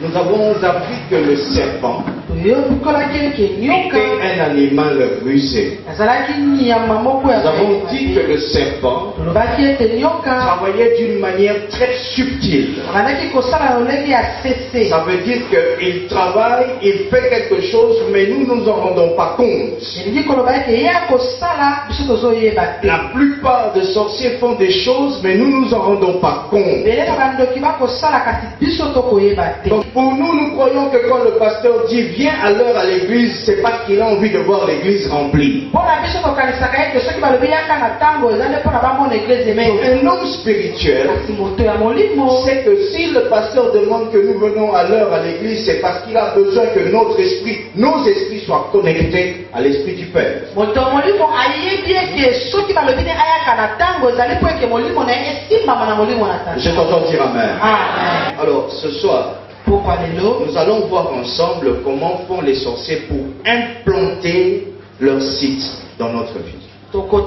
Nous avons appris que le serpent était un animal rusé. Nous avons dit que le serpent travaillait d'une manière très subtile. Ça veut dire qu'il travaille, il fait quelque chose, mais nous ne nous en rendons pas compte. La plupart des sorciers font des choses, mais nous ne nous en rendons pas compte. Donc pour nous, nous croyons que quand le pasteur dit viens à l'heure à l'église, c'est parce qu'il a envie de voir l'église remplie. Mais un homme spirituel sait que si le pasteur demande que nous venons à l'heure à l'église, c'est parce qu'il a besoin que nos esprits soient connectés à l'esprit du Père. Je t'entends dire amen. Alors ce soir, nous allons voir ensemble comment font les sorciers pour implanter leur site dans notre vie. Pour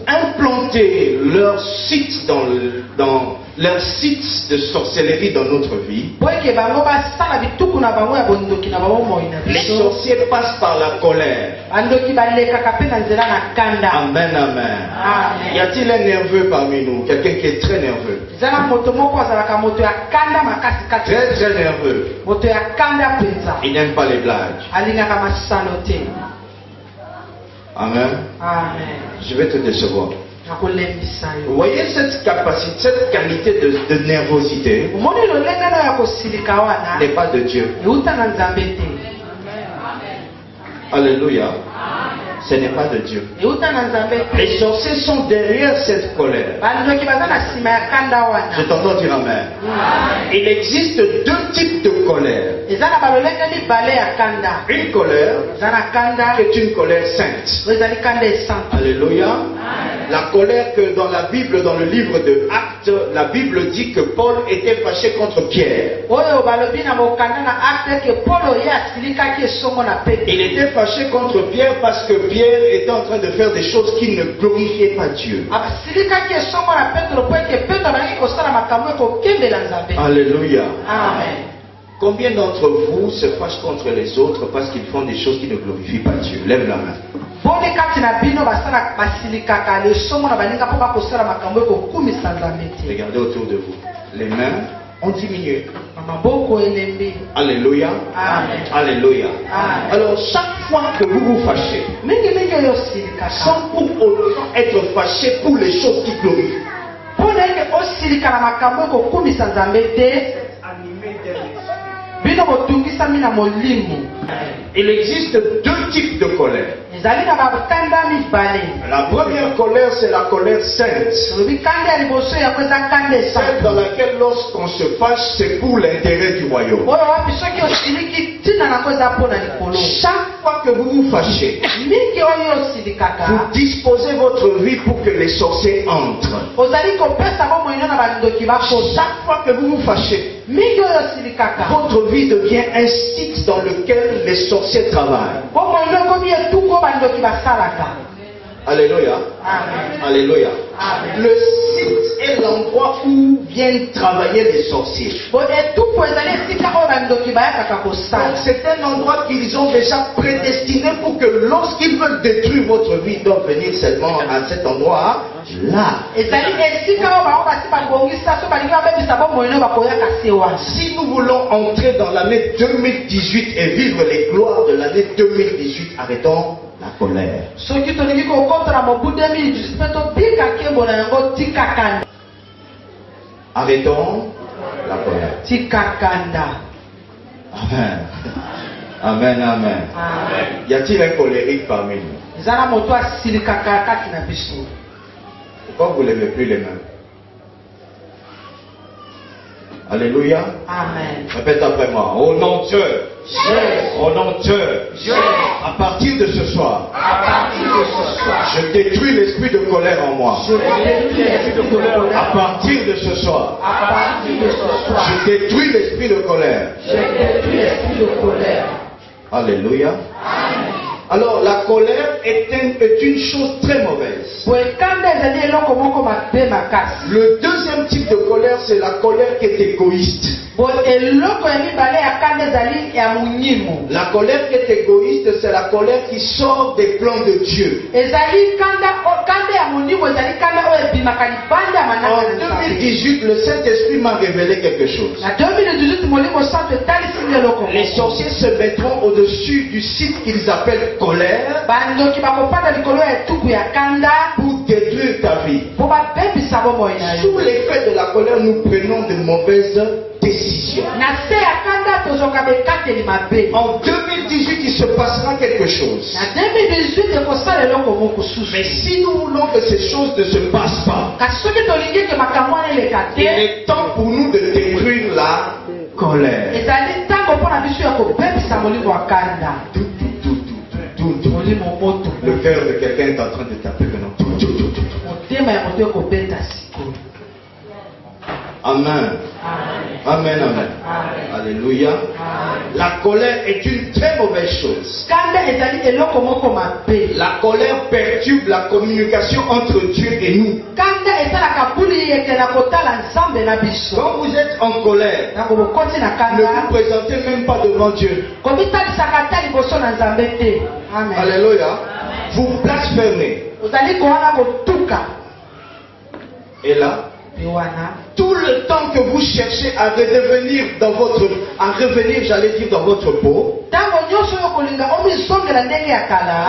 implanter leur site leur site de sorcellerie dans notre vie, les sorciers passent par la colère. Amen, amen. Y a-t-il un nerveux parmi nous? Quelqu'un qui est très nerveux? Très très nerveux. Il n'aime pas les blagues. Amen. Je vais te décevoir. Vous voyez cette capacité, cette qualité de nervosité n'est pas de Dieu. Alléluia. Ce n'est pas de Dieu. Les sorciers sont derrière cette colère. Je t'entends dire amen. Il existe deux types de colère. Une colère qui est une colère sainte. Alléluia. La colère que dans la Bible, dans le livre de Actes, la Bible dit que Paul était fâché contre Pierre. Il était fâché contre Pierre parce que Pierre était en train de faire des choses qui ne glorifiaient pas Dieu. Alléluia. Amen. Combien d'entre vous se fâchent contre les autres parce qu'ils font des choses qui ne glorifient pas Dieu? Lève la main. Regardez autour de vous. Les mains ont diminué. Alléluia. Amen. Alléluia. Amen. Alors chaque fois que vous vous fâchez, sans pour autant être fâché pour les choses qui glorifient, il existe deux types de colère. La première colère, c'est la colère sainte. Celle dans laquelle lorsqu'on se fâche, c'est pour l'intérêt du royaume. Chaque fois que vous vous fâchez, vous disposez votre vie pour que les sorciers entrent. Chaque fois que vous vous fâchez, votre vie devient un site dans lequel les sorciers travaillent. Alléluia. Amen. Alléluia. Amen. Le site est l'endroit où viennent travailler les sorciers. Donc c'est un endroit qu'ils ont déjà prédestiné pour que lorsqu'ils veulent détruire votre vie, ils doivent venir seulement à cet endroit là. Si nous voulons entrer dans l'année 2018 et vivre les gloires de l'année 2018, arrêtons la colère. Arrêtons la colère. Amen. Amen, amen. Y a-t-il un colérique parmi nous? Pourquoi vous ne levez plus les mains? Alléluia. Amen. Répète après moi. Au nom de Dieu. Au nom de Dieu. À partir de ce soir. Je détruis l'esprit de colère en moi. À partir de ce soir. Je détruis l'esprit de colère. Alléluia. Alors la colère est une chose très mauvaise. Le deuxième type de colère, c'est la colère qui est égoïste. La colère qui est égoïste, c'est la colère qui sort des plans de Dieu. En 2018, le Saint-Esprit m'a révélé quelque chose. Les sorciers se mettront au-dessus du site qu'ils appellent colère pour détruire ta vie. Sous l'effet de la colère, nous prenons de mauvaises décisions. En 2018, il se passera quelque chose. Mais si nous voulons que ces choses ne se passent pas, il est temps pour nous de détruire la colère. Le cœur de quelqu'un est en train de taper maintenant. Amen. Amen, amen. Alléluia. La colère est une très mauvaise chose. La colère perturbe la communication entre Dieu et nous. Quand vous êtes en colère, ne vous présentez même pas devant Dieu. Alléluia. Vous blasphémez. Et là, tout le temps que vous cherchez à revenir dans votre, dans votre peau,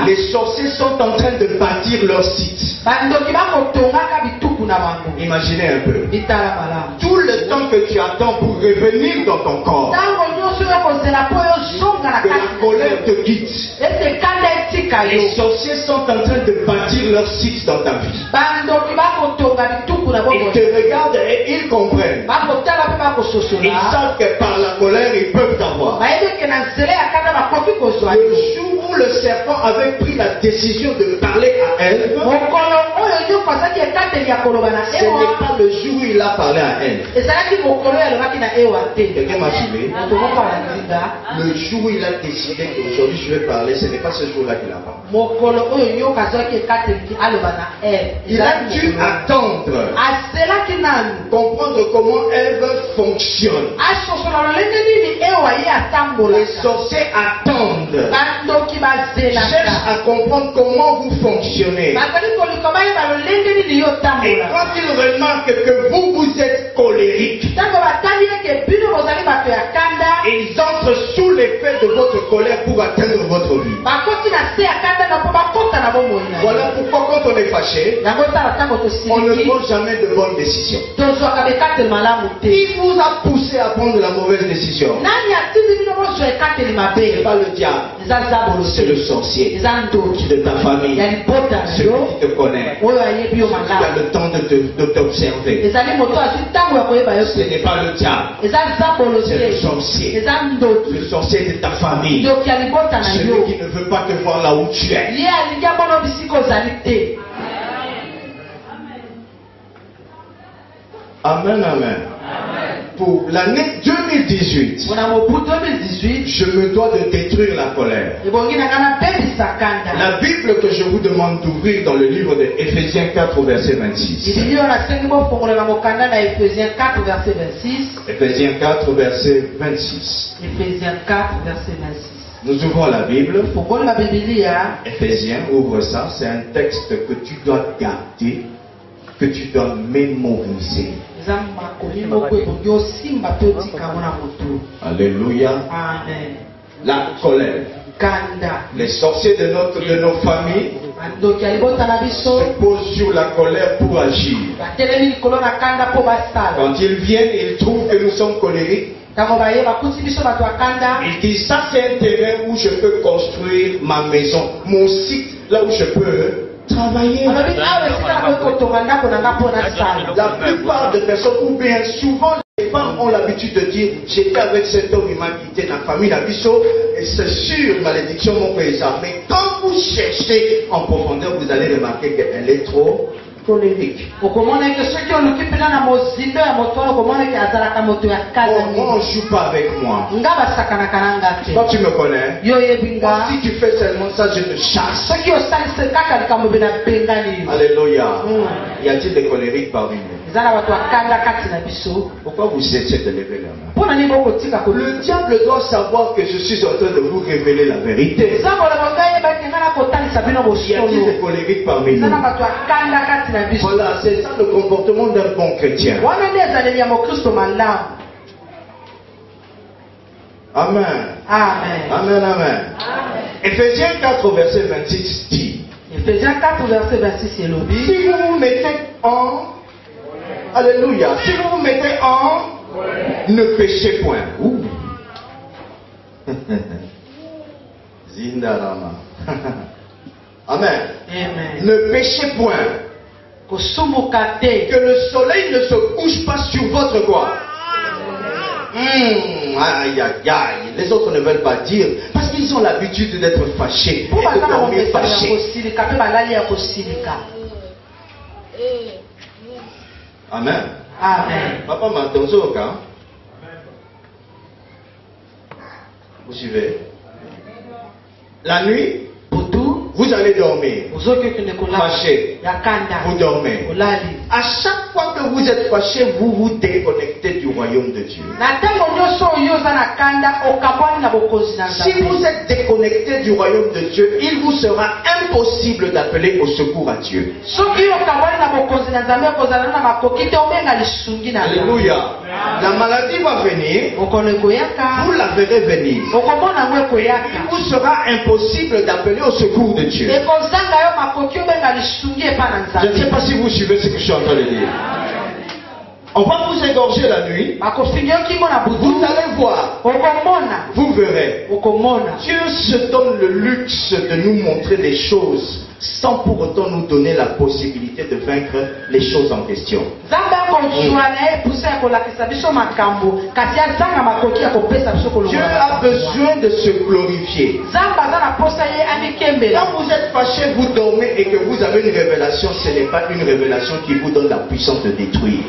les sorciers sont en train de bâtir leur site. Imaginez un peu. Tout le temps que tu attends pour revenir dans ton corps, que la colère te guide. Les sorciers sont en train de bâtir leur site dans ta vie. Ils te regardent et ils comprennent. Ils savent que par la colère ils peuvent t'avoir. Le jour où le serpent avait pris la décision de parler à Ève, ce n'est pas le jour où il a parlé à Ève. Quelqu'un m'a suivi. Le jour où il a décidé qu'aujourd'hui je vais parler, ce n'est pas ce jour-là qu'il a parlé. Il a dû attendre, comprendre comment Ève fonctionne. Les sorciers attendent, cherchent à comprendre comment vous fonctionnez. Et quand ils remarquent que vous êtes colérique, ils entrent sous l'effet de votre colère pour atteindre votre vie. Voilà pourquoi quand on est fâché, on ne prend jamais de bonnes décisions. Qui vous a poussé à prendre la mauvaise décision? Ce n'est pas le diable, c'est le sorcier de ta famille, celui qui te connaît, qui a le temps de t'observer. Ce n'est pas le diable, c'est le sorcier de ta famille, celui qui ne veut pas te voir là où tu es. Amen, amen. Pour l'année 2018, je me dois de détruire la colère. La Bible que je vous demande d'ouvrir dans le livre de Ephésiens 4, verset 26. Ephésiens 4, verset 26. Nous ouvrons la Bible. Ephésiens, ouvre ça. C'est un texte que tu dois garder, que tu dois mémoriser. Alléluia. Amen. La colère. Les sorciers de nos familles se posent sur la colère pour agir. Quand ils viennent, ils trouvent que nous sommes colériques. Ils disent, ça c'est un terrain où je peux construire ma maison, mon site, là où je peux travailler. La plupart des personnes, ou bien souvent les femmes ont l'habitude de dire, j'étais avec cet homme, il m'a quitté, la famille, la biseau, et c'est sûr, malédiction, mon paysan. Mais quand vous cherchez en profondeur, vous allez remarquer qu'elle est trop colérique. Comment on joue pas avec moi. Toi tu me connais. Si tu fais seulement ça, je te chasse. Alléluia. Y a-t-il des colériques parmi nous? Pourquoi vous essayez de lever la main? Le diable doit savoir que je suis en train de vous révéler la vérité. Y a-t-il des colériques parmi nous? Voilà, c'est ça le comportement d'un bon chrétien. Amen. Amen. Amen, amen. Éphésiens 4, verset 26 dit. Éphésiens 4, verset 26, c'est le dit. Si vous vous mettez en... Alléluia. Si vous vous mettez en... Ne péchez point. Zindarama. Amen. Amen. Ne péchez point. Que le soleil ne se couche pas sur votre quoi. Aïe, aïe, aïe. Les autres ne veulent pas dire parce qu'ils ont l'habitude d'être fâchés. Et de dormir fâchés. Amen. Amen. Papa m'a entendu au cas. Vous suivez? La nuit, vous allez dormir. Fâché. Vous dormez. À chaque fois que vous êtes fâché, vous vous déconnectez du royaume de Dieu. Si vous êtes déconnecté du royaume de Dieu, il vous sera impossible d'appeler au secours à Dieu. Alléluia. La maladie va venir. Vous la verrez venir. Il vous sera impossible d'appeler au secours de Dieu. Je ne sais pas si vous suivez ce que je suis en train de dire. On va vous égorger la nuit. Vous allez voir. Vous verrez. Dieu se donne le luxe de nous montrer des choses sans pour autant nous donner la possibilité de vaincre les choses en question. Dieu a besoin de se glorifier. Quand vous êtes fâché, vous dormez et que vous avez une révélation, ce n'est pas une révélation qui vous donne la puissance de détruire.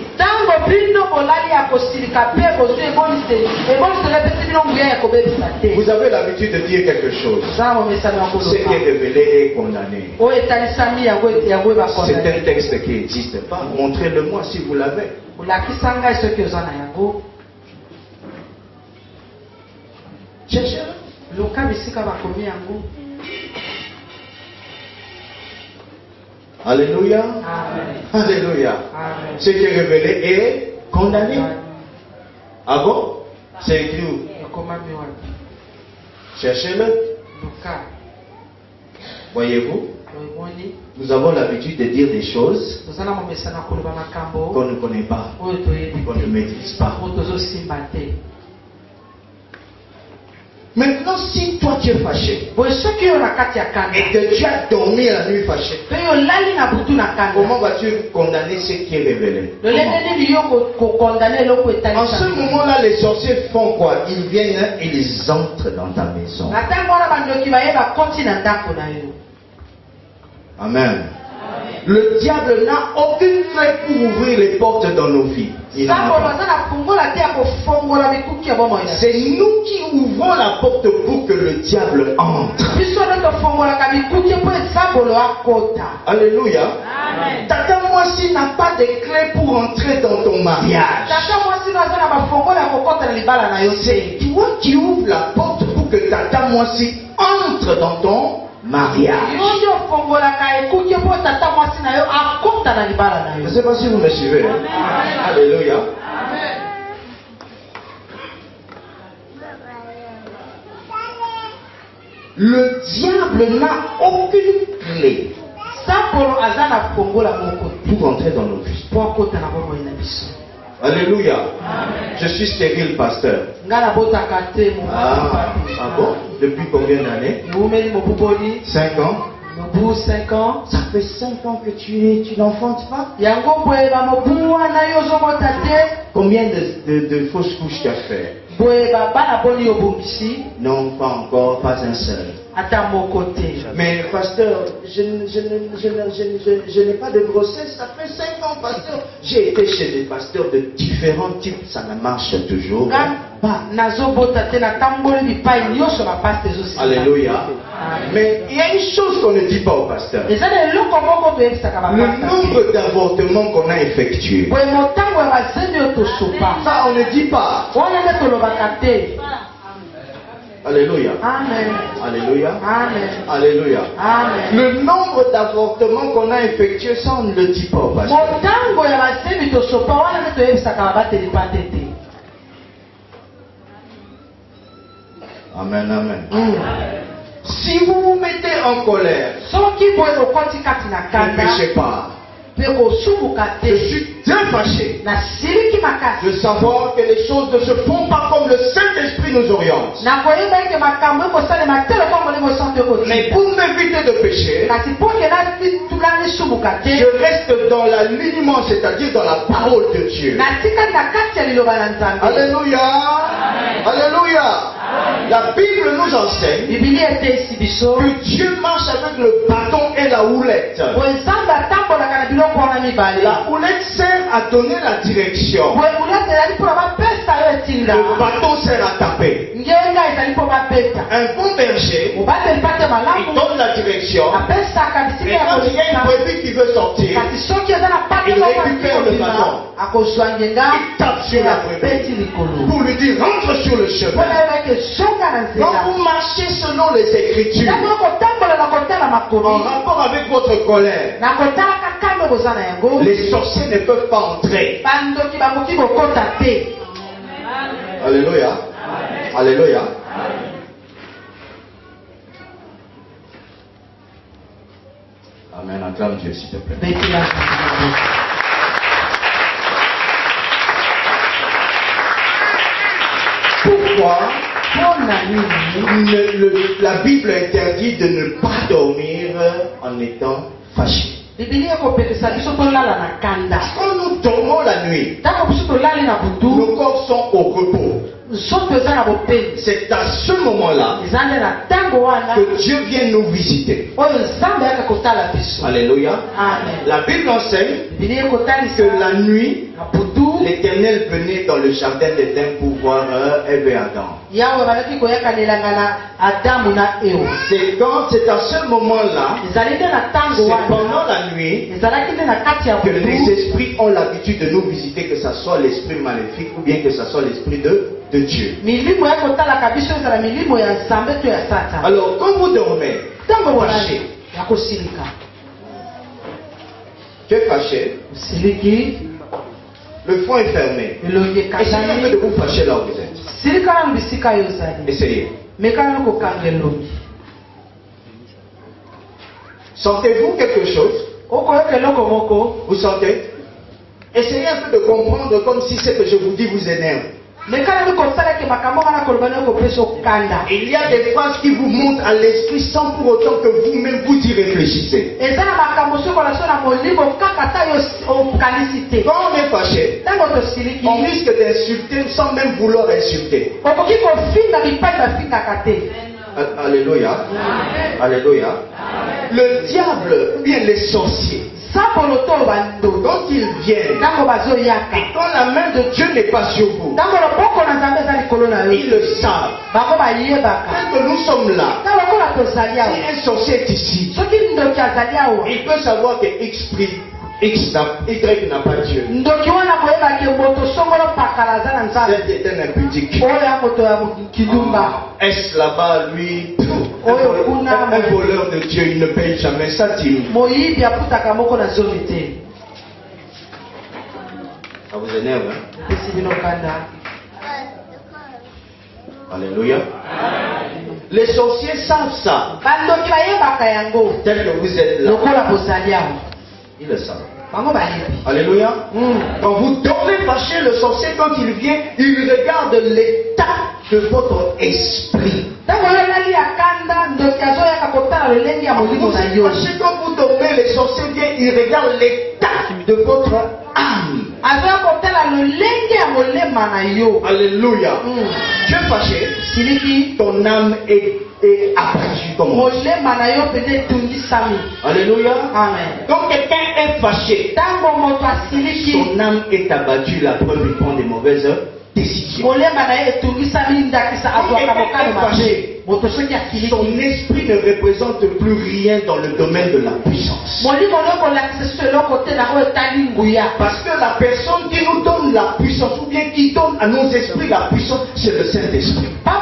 Vous avez l'habitude de dire quelque chose. Ce qui est révélé est condamné. C'est un texte qui n'existe pas. Montrez-le-moi si vous l'avez. Cherchez-le. Alléluia. Amen. Alléluia. Amen. Ce qui est révélé est condamné. Ah bon? C'est écrit où? Cherchez-le. Voyez-vous? Nous avons l'habitude de dire des choses qu'on ne connaît pas, qu'on ne maîtrise pas. Maintenant, si toi tu es fâché et que tu as dormi la nuit fâché, comment vas-tu condamner ce qui est révélé? En ce moment-là, les sorciers font quoi? Ils viennent et ils entrent dans ta maison. Amen. Le diable n'a aucune clé pour ouvrir les portes dans nos vies. C'est nous qui ouvrons la porte pour que le diable entre. Alléluia. Tata Mwasi n'a pas de clé pour entrer dans ton mariage. C'est toi qui ouvres la porte pour que Tata Mwasi entre dans ton mariage. Je ne sais pas si vous me suivez. Amen. Alléluia. Amen. Le diable n'a aucune clé pour entrer dans nos vies. Alléluia. Amen. Je suis stérile, pasteur. Ah bon? Depuis combien d'années? 5 ans. 5 ans. Ça fait 5 ans que tu n'enfantes pas. Combien de fausses couches tu as fait? Non, pas encore, pas un seul. ata moko te. Mais pasteur, je n'ai pas de grossesse, ça fait 5 ans, pasteur. J'ai été chez des pasteurs de différents types, ça ne marche toujours pas. Nazobota te na tamboli bipai nyonso ba paste zo. Alléluia. Mais il y a une chose qu'on ne dit pas au pasteur. Eza le loko moko to yebisaka ba Le paste. nombre d'avortements qu'on a effectués. Boye motango ya bazembe oyo tosopa. Ça, on ne dit pas. Wana nde tolobaka te. Alléluia. Amen. Alléluia. Amen. Alléluia. Amen. Le nombre d'avortements qu'on a effectués, ça, on ne le dit pas au pasteur. Motango ya bazembe tosopa wana nde toyebisaka ba bateli pate te. Amen, amen. Si vous vous mettez en colère, Soki boye okoti kati na ne kanda. péchez pas. Pe kosubuka Je te. suis très fâché Na siliki makasi. de savoir que les choses ne se font pas comme le Saint-Esprit nous oriente. Na koyeba eke makambo ekosalema te lokola molimo santo Mais ekoti. pour m'éviter de pécher, Kasi mpo ke natulani subuka te. je reste dans l'alignement, c'est-à-dire dans la parole de Dieu. Natikali na kati ya liloba na Nzambe. Alléluia. Alléluia. La Bible nous enseigne Biblia etesi biso. que Dieu marche avec le bâton et la houlette. Boye Nzambe atambolaka na biloko wana mibale. La houlette sert à donner la direction. Boye bulete ezali mpo na bapesa yo etinda. Le bâton sert à taper. Ngenga ezali mpo bapesa. Un bon berger, Mobateli pate il malamu. donne la direction. Apesaka bisika Et ya quand il y a une kolisa. brebis qui veut sortir, Kasi soki eza na pate Il moko récupère le bâton. akozwa ngenga. il tape sur la Beti brebis likolo. pour lui dire rentre sur le chemin. Mpona yebake zonga na Quand nzela. vous marchez selon les Écritures, Ntango okotambola na kotala en makomi. rapport avec votre colère, Na kotalaka kambe koza na yango. les sorciers ne peuvent pas entrer. Bandoki bakoki kokota te. Alléluia. Alléluia. Amen. Acclame Dieu, s'il te plaît. Beti la Nzambe. Pourquoi Mpona nini la Bible interdit de ne pas dormir en étant fâché? Biblia ekopekisa biso tolala na kanda. Quand nous dormons la nuit, Ntango biso tolali na butu, nos corps sont au repos. nzoto eza na bopeli. C'est à ce moment-là Eza nde na ntango wana que Dieu vient nous visiter. oyo Nzambe ayaka kotala biso. Alléluia. Amen. La Bible enseigne Biblia que ekotalisa la nuit, na butu l'Éternel venait dans le jardin d'Éden pour voir Ève et Adam. yawe balaki koyakanelanga na Adamu na Ewa. C'est à ce moment-là, Ezali nde na ntango c'est wana pendant la nuit ezalaki nde na kati ya que les butu esprits ont l'habitude de nous visiter, que ce soit l'esprit maléfique ou bien que ce soit l'esprit de Dieu. milimo ya kotalaka biso ezala milimo ya Nzambe to ya Satan. Alors, quand vous dormez, Ntango fâché, bolali ya kosilika tu es fâché, osiliki le front est fermé. elongi Essayez un peu de ekatani vous fâcher là où vous êtes. silika nanu bisika yo ozali Essayez. meka nanu kokanga elongi. Sentez-vous quelque chose? Okoyoka eloko moko Vous sentez? Essayez un peu de comprendre comme si ce que je vous dis vous énerve. meka nanu kosalaki makambo wana koloba nani kopesa okanda. Il y a des phrases qui vous montent à l'esprit sans pour autant que vous-même vous y réfléchissez. eza na makambo soki olaso na molimo kaka ta yo okanisi te. Quand on est fâché, Ntango tosiliki on risque d'insulter sans même vouloir insulter. okoki kofinga bipai bafingaka te. Alléluia. Alléluia. Le diable ou bien les sorciers, Sabolo to bando quand ils viennent, ntango bazoyaka et quand la main de Dieu n'est pas sur vous, ntango loboko na Nzambe eza likolo na ils yo le savent. bango bayebaka. Quand nous sommes là, Na lokola tozali si awa un sorcier est ici, soki ndoki azali awa il peut savoir que Y n'a pas Dieu. ndoki wana koyebaki moto songolo pakala aza na Nzambe C'est un impudique. oyo ya moto ya kidumba. Est-ce là-bas, lui, un voleur de Dieu, il ne paye jamais sa dîme. moyibi aputaka moko na zomi te. Ça vous énerve, hein? Epesi bino kanda. Alléluia. Les sorciers savent ça. Bandoki bayebaka yango Tel que vous êtes là, lokola bozali awa ils le savent. bango bayebi. Alléluia. Quand vous dormez fâché, le sorcier, quand il vient, il regarde l'état de votre esprit. Ntango olali ya kanda ndoki azoyaka kotala lolenge ya molimo na yo. Fâché, quand vous dormez, les sorciers viennent, ils regardent l'état de votre âme. Alléluia. Tu es fâché, ton âme est abattue comme on dit. Alléluia. Amen. Quand quelqu'un est fâché, son âme est abattue. La preuve, il prend des mauvaises décisions. Son esprit ne représente plus rien dans le domaine de la puissance. Parce que la personne qui nous donne la puissance, ou bien qui donne à nos esprits la puissance, c'est le Saint-Esprit. À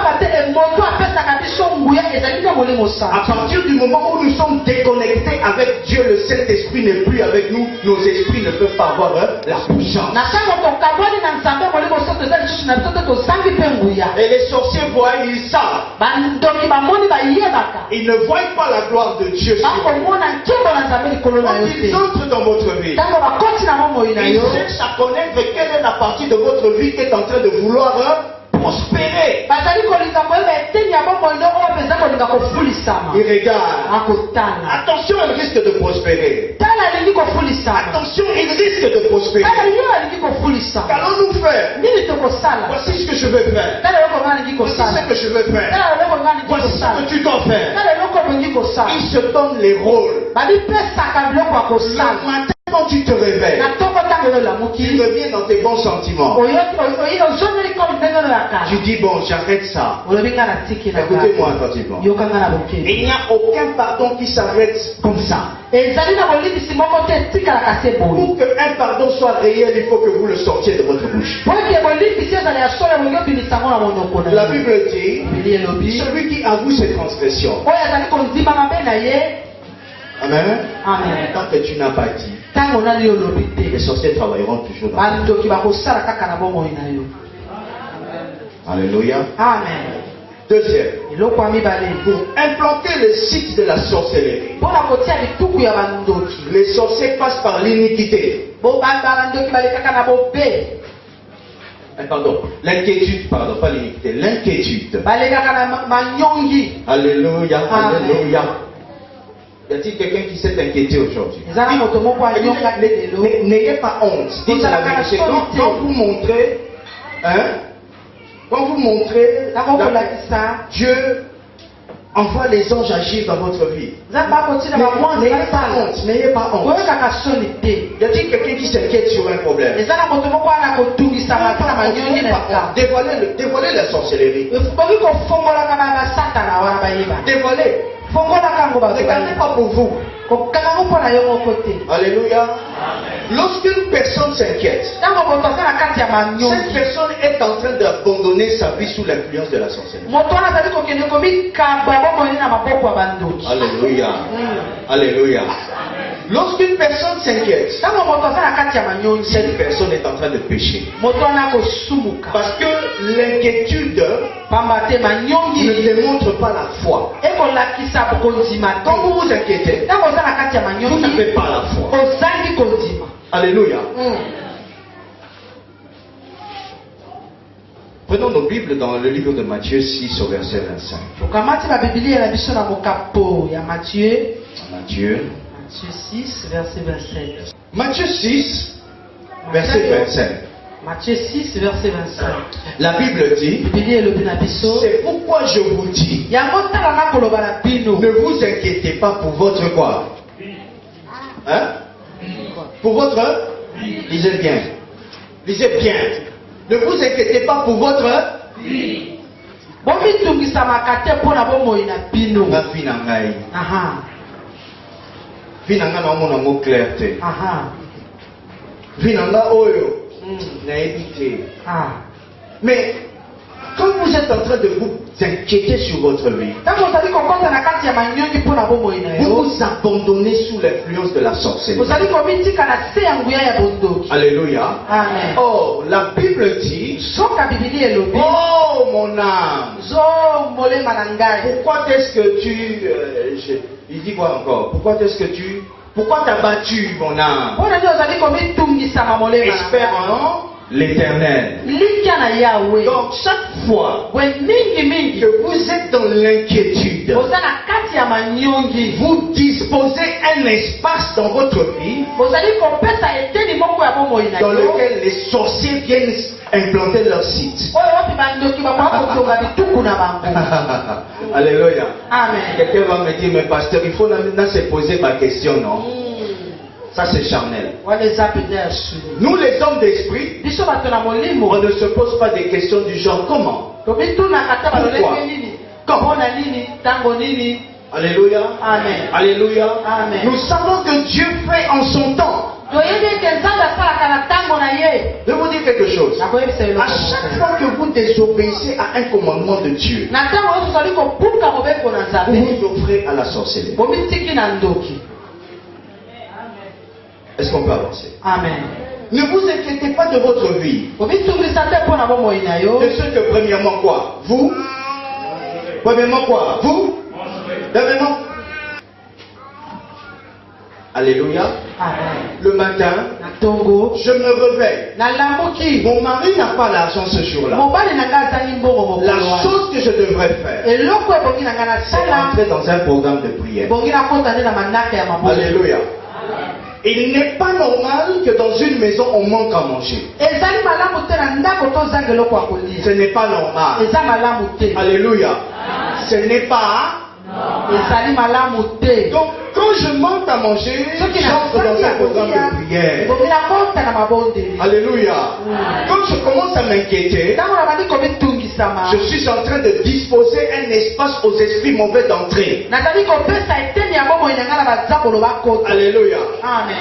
partir du moment où nous sommes déconnectés avec Dieu, le Saint-Esprit n'est plus avec nous, nos esprits ne peuvent pas avoir la puissance. Et les sorciers voient, ils savent. Ils ne voient pas la gloire de Dieu. Quand ils entrent dans votre vie, ils cherchent à connaître quelle est la partie de votre vie qui est en train de vouloir prospérer. Ils regardent. Attention, il risque de prospérer. Attention, il risque de prospérer. Qu'allons-nous faire? Voici ce que je veux faire. Voici ce que je veux faire. Voici ce que tu dois faire. Ils se donnent les rôles. Le matin, quand tu te réveilles, tu reviens dans tes bons sentiments. Tu dis, bon, j'arrête ça. Écoutez-moi attentivement. Il n'y a aucun pardon qui s'arrête comme ça. Pour qu'un pardon soit réel, il faut que vous le sortiez de votre bouche. La Bible dit, celui qui avoue ses transgressions. Amen. Tant que tu n'as pas dit, les sorciers travailleront toujours dans toi. Alléluia. Amen. Deuxième, pour implanter le site de la sorcellerie, les sorciers passent par l'iniquité. Pardon, l'inquiétude, pardon, pas l'iniquité, l'inquiétude. Alléluia, alléluia. Y a-t-il quelqu'un qui s'est inquiété aujourd'hui? N'ayez pas honte. Dites la vérité. Quand vous montrez, quand vous montrez, Dieu envoie les anges agir dans votre vie. N'ayez pas honte. N'ayez pas honte. Y a-t-il quelqu'un qui s'inquiète sur un problème? Dévoilez la sorcellerie. Dévoilez. Ne gardez pas pour vous. Alléluia. Lorsqu'une personne s'inquiète, cette personne est en train d'abandonner sa vie sous l'influence de la sorcellerie. Alléluia. Alléluia. Lorsqu'une personne s'inquiète, cette personne est en train de pécher. Parce que l'inquiétude ne démontre pas la foi. Quand vous vous inquiétez, vous n'avez pas la foi. Alléluia. Prenons nos Bibles dans le livre de Matthieu 6 au verset 25. Matthieu 6, verset 27. Matthieu 6, verset 25. Matthieu 6, verset 25. La Bible dit, c'est pourquoi je vous dis, ne vous inquiétez pas pour votre quoi? Hein? Pour votre? Lisez bien. Lisez bien. Ne vous inquiétez pas pour votre vie. Finanga na mona mo clarté. Finanga oyo na évité. Mais quand vous êtes en train de vous inquiéter sur votre vie, vous vous abandonnez sous l'influence de la sorcellerie. Alléluia. Amen. Oh, la Bible dit, oh mon âme, pourquoi est-ce que tu... il dit quoi encore? Pourquoi Pourquoi t'as battu mon âme? Espère l'Éternel. Likia na Yahweh. Donc chaque fois Mingi. que vous êtes dans l'inquiétude, Ozana kati ya manyongi. vous disposez un espace dans votre vie Ozali kopesa eteni moko ya bomoi na dans yo. lequel les sorciers viennent implanter leur site. Oyo wapi bandoki bakoka kotonga bituku na bango. Alléluia. Amen. Quelqu'un va me dire, mais pasteur, il faut maintenant se poser ma question, non? Ça c'est charnel. Nous les hommes d'esprit, on ne se pose pas des questions du genre comment? Pourquoi? Comment? Alléluia. Amen. Alléluia. Amen. Nous savons que Dieu fait en son temps. Je vais vous dire quelque chose. À chaque fois que vous désobéissez à un commandement de Dieu, vous vous offrez à la sorcellerie. Est-ce qu'on peut avancer? Amen. Ne vous inquiétez pas de votre vie. De ce que premièrement quoi? Vous? Premièrement quoi? Vous? Deuxièmement? Alléluia. Amen. Le matin, je me réveille. Mon mari n'a pas l'argent ce jour-là. La chose que je devrais faire, c'est entrer dans un programme de prière. Alléluia. Il n'est pas normal que dans une maison on manque à manger. Ce n'est pas normal. Alléluia. Ce n'est pas. Donc quand je manque à manger, j'entre dans un programme de prière. Alléluia. Quand je commence à m'inquiéter, je suis en train de disposer un espace aux esprits mauvais d'entrer. Alléluia.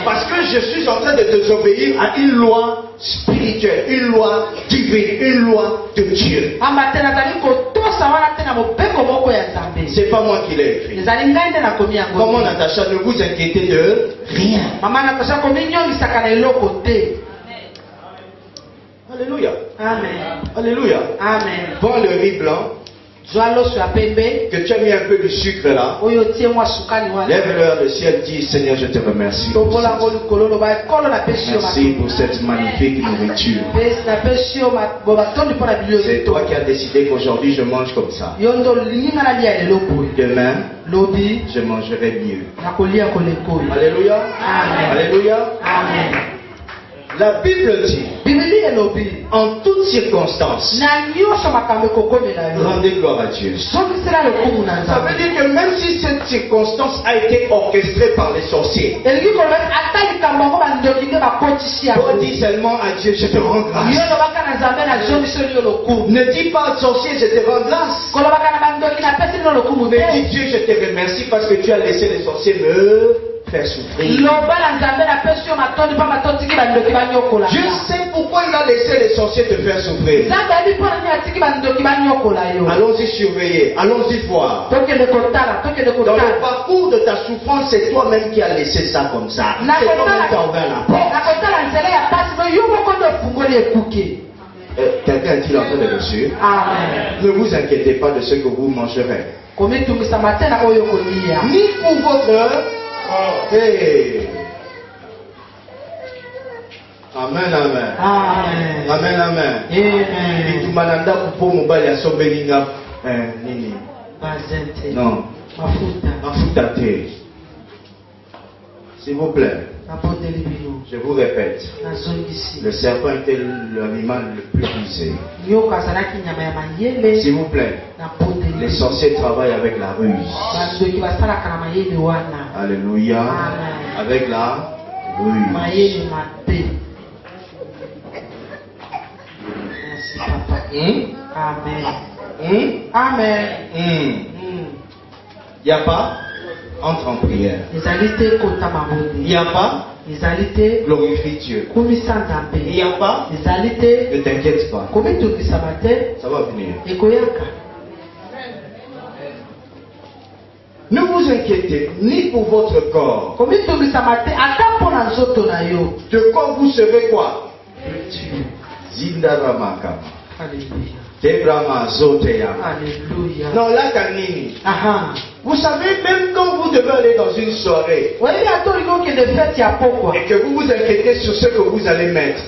Parce que je suis en train de désobéir à une loi spirituelle, une loi divine, une loi de Dieu. C'est pas moi qui l'ai écrit. Comment Natacha, ne vous inquiétez de rien. Alléluia. Amen. Alléluia. Amen. Prends le riz blanc. Que tu as mis un peu de sucre là. Lève-le le ciel, dis Seigneur, je te remercie. Merci pour cette magnifique nourriture. C'est toi qui as décidé qu'aujourd'hui je mange comme ça. Demain, je mangerai mieux. Alléluia. Amen. Alléluia. Amen. La Bible dit, en toutes circonstances, rendez gloire à Dieu. Ça veut dire que même si cette circonstance a été orchestrée par les sorciers, Paul dit seulement à Dieu, je te rends grâce. Ne dis pas au sorcier, je te rends grâce. Mais dis Dieu, je te remercie parce que tu as laissé les sorciers me faire souffrir. Je sais pourquoi il a laissé les sorciers te faire souffrir. Allons-y surveiller, allons-y voir. Dans le parcours de ta souffrance, c'est toi-même qui as laissé ça comme ça. C'est toi-même qui as ouvert la porte. Quelqu'un est-il en train de le suivre? Ne vous inquiétez pas de ce que vous mangerez. Ni pour votre... Hey. Amen, amen. Amen. Amen, amen. Nini. Non. Mafuta. S'il vous plaît. Je vous répète. Le serpent était l'animal le plus rusé. S'il vous plaît. Les sorciers travaillent avec la ruse. Alléluia. Avec la ruse. Merci, Papa. Amen. Amen. Il n'y a pas? Entre en prière. Il n'y a pas? Glorifie Dieu. Il n'y a pas? Ne t'inquiète pas. Ça va venir. Ne vous inquiétez ni pour votre corps. De quoi vous serez quoi? Zindaramaka. Alléluia. Debrama Zoteya. Alléluia. Non, là, Kanini. Vous savez, même quand vous devez aller dans une soirée et que vous vous inquiétez sur ce que vous allez mettre,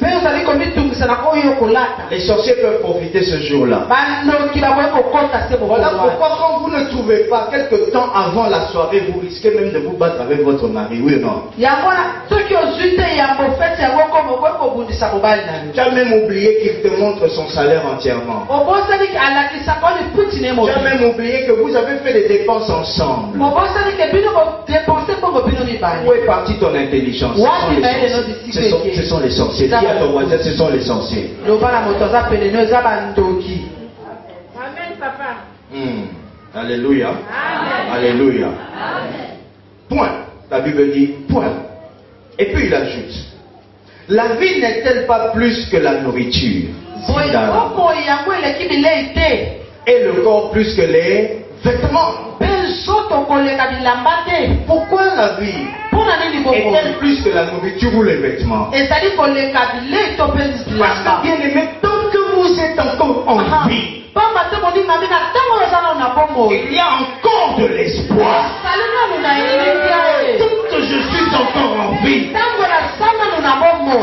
les sorciers peuvent profiter ce jour-là. Voilà pourquoi quand vous ne trouvez pas quelque temps avant la soirée, vous risquez même de vous battre avec votre mari, oui ou non? Tu as même oublié qu'il te montre son salaire entièrement. Tu as même oublié que vous avez fait des dépenses ensemble. Où est partie ton intelligence? Ce sont les sorciers. Dis à ton voisin, ce sont les sorciers. Amen, papa. Alléluia. Amen. Alléluia. Amen. Point. La Bible dit point. Et puis il ajoute, la vie n'est-elle pas plus que la nourriture? Et le corps plus que les vêtements. Pourquoi la vie est-elle plus que la nourriture ou les vêtements? Parce que bien aimé, tant que vous êtes encore en vie, il y a encore de l'espoir. Tant que je suis encore en vie,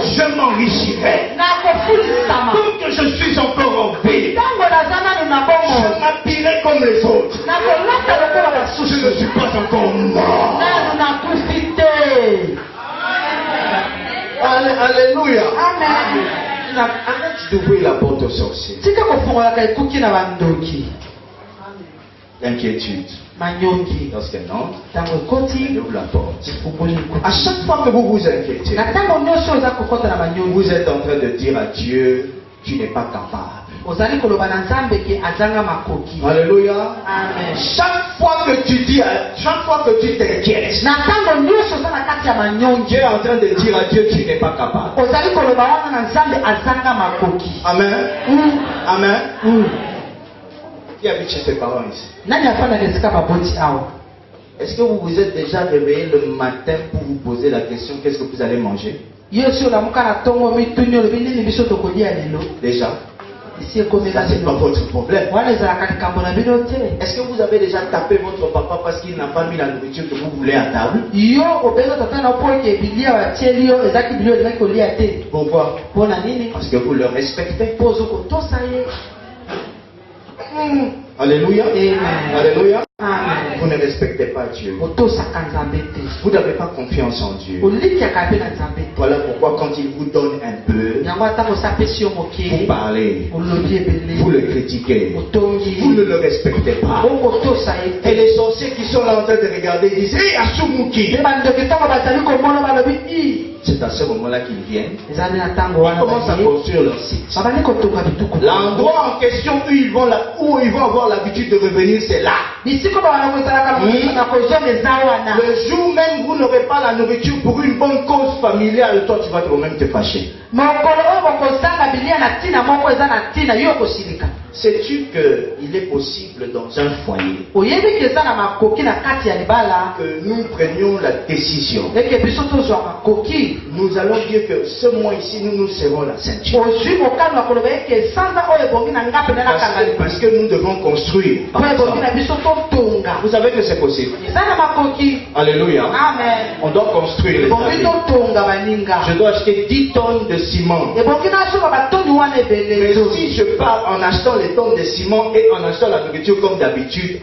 je m'enrichirai. Tant que je suis encore en vie, je m'habillerai comme les autres. Je ne suis pas encore mort. Alléluia. Amen. Arrête d'ouvrir la porte aux sorciers. L'inquiétude. Lorsqu'elle entre, elle ouvre la porte. À chaque fois que vous vous inquiétez, vous êtes en train de dire à Dieu, tu n'es pas capable. Alléluia. Amen. Chaque fois que tu t'inquiètes, Dieu est en train de dire à Dieu, tu n'es pas capable. Amen. Amen. Qui habite chez tes parents ici? Est-ce que vous vous êtes déjà réveillé le matin pour vous poser la question, qu'est-ce que vous allez manger? Déjà? Ça, c'est pas votre problème. Est-ce que vous avez déjà tapé votre papa parce qu'il n'a pas mis la nourriture que vous voulez à table? Pourquoi? Parce que vous le respectez. Alléluia. Alléluia. Vous ne respectez pas Dieu. Vous n'avez pas confiance en Dieu. Voilà pourquoi quand il vous donne un peu, vous parlez, vous le critiquez, vous ne le respectez pas. Et les sorciers qui sont là en train de regarder disent, hé, Asumuki. C'est à ce moment-là qu'ils viennent. Ils commencent à construire leur site. L'endroit en question où ils vont avoir l'habitude de revenir, c'est là. Le jour même où vous n'aurez pas la nourriture pour une bonne cause familiale, toi tu vas toi-même te fâcher. Sais-tu qu'il est possible dans un foyer que nous prenions la décision? Nous allons dire que ce mois ici, nous serrons la ceinture. Parce que nous devons construire. Vous savez que c'est possible. Alléluia. Amen. On doit construire les amis. Je dois acheter 10 tonnes de ciment. Mais si je pars en achetant les tonnes de ciment et en achetant la nourriture comme d'habitude,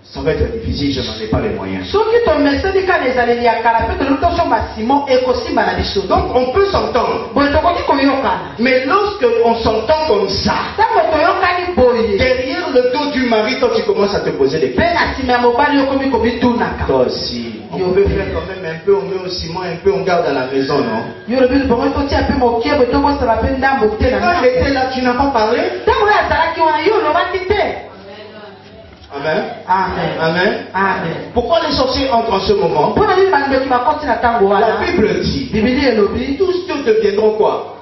ça va être difficile, je n'en ai pas les moyens. Donc on peut s'entendre. Mais lorsque on s'entend comme ça, derrière le dos du mari, toi tu commences à te poser des questions. Toi aussi, on peut faire quand même un peu, on met au ciment, un peu on garde à la maison, non? Quand j'étais là, tu n'as pas parlé? Amen. Amen. Amen. Amen. Pourquoi les sorciers entrent en ce moment? La Bible dit, tous deviendront quoi?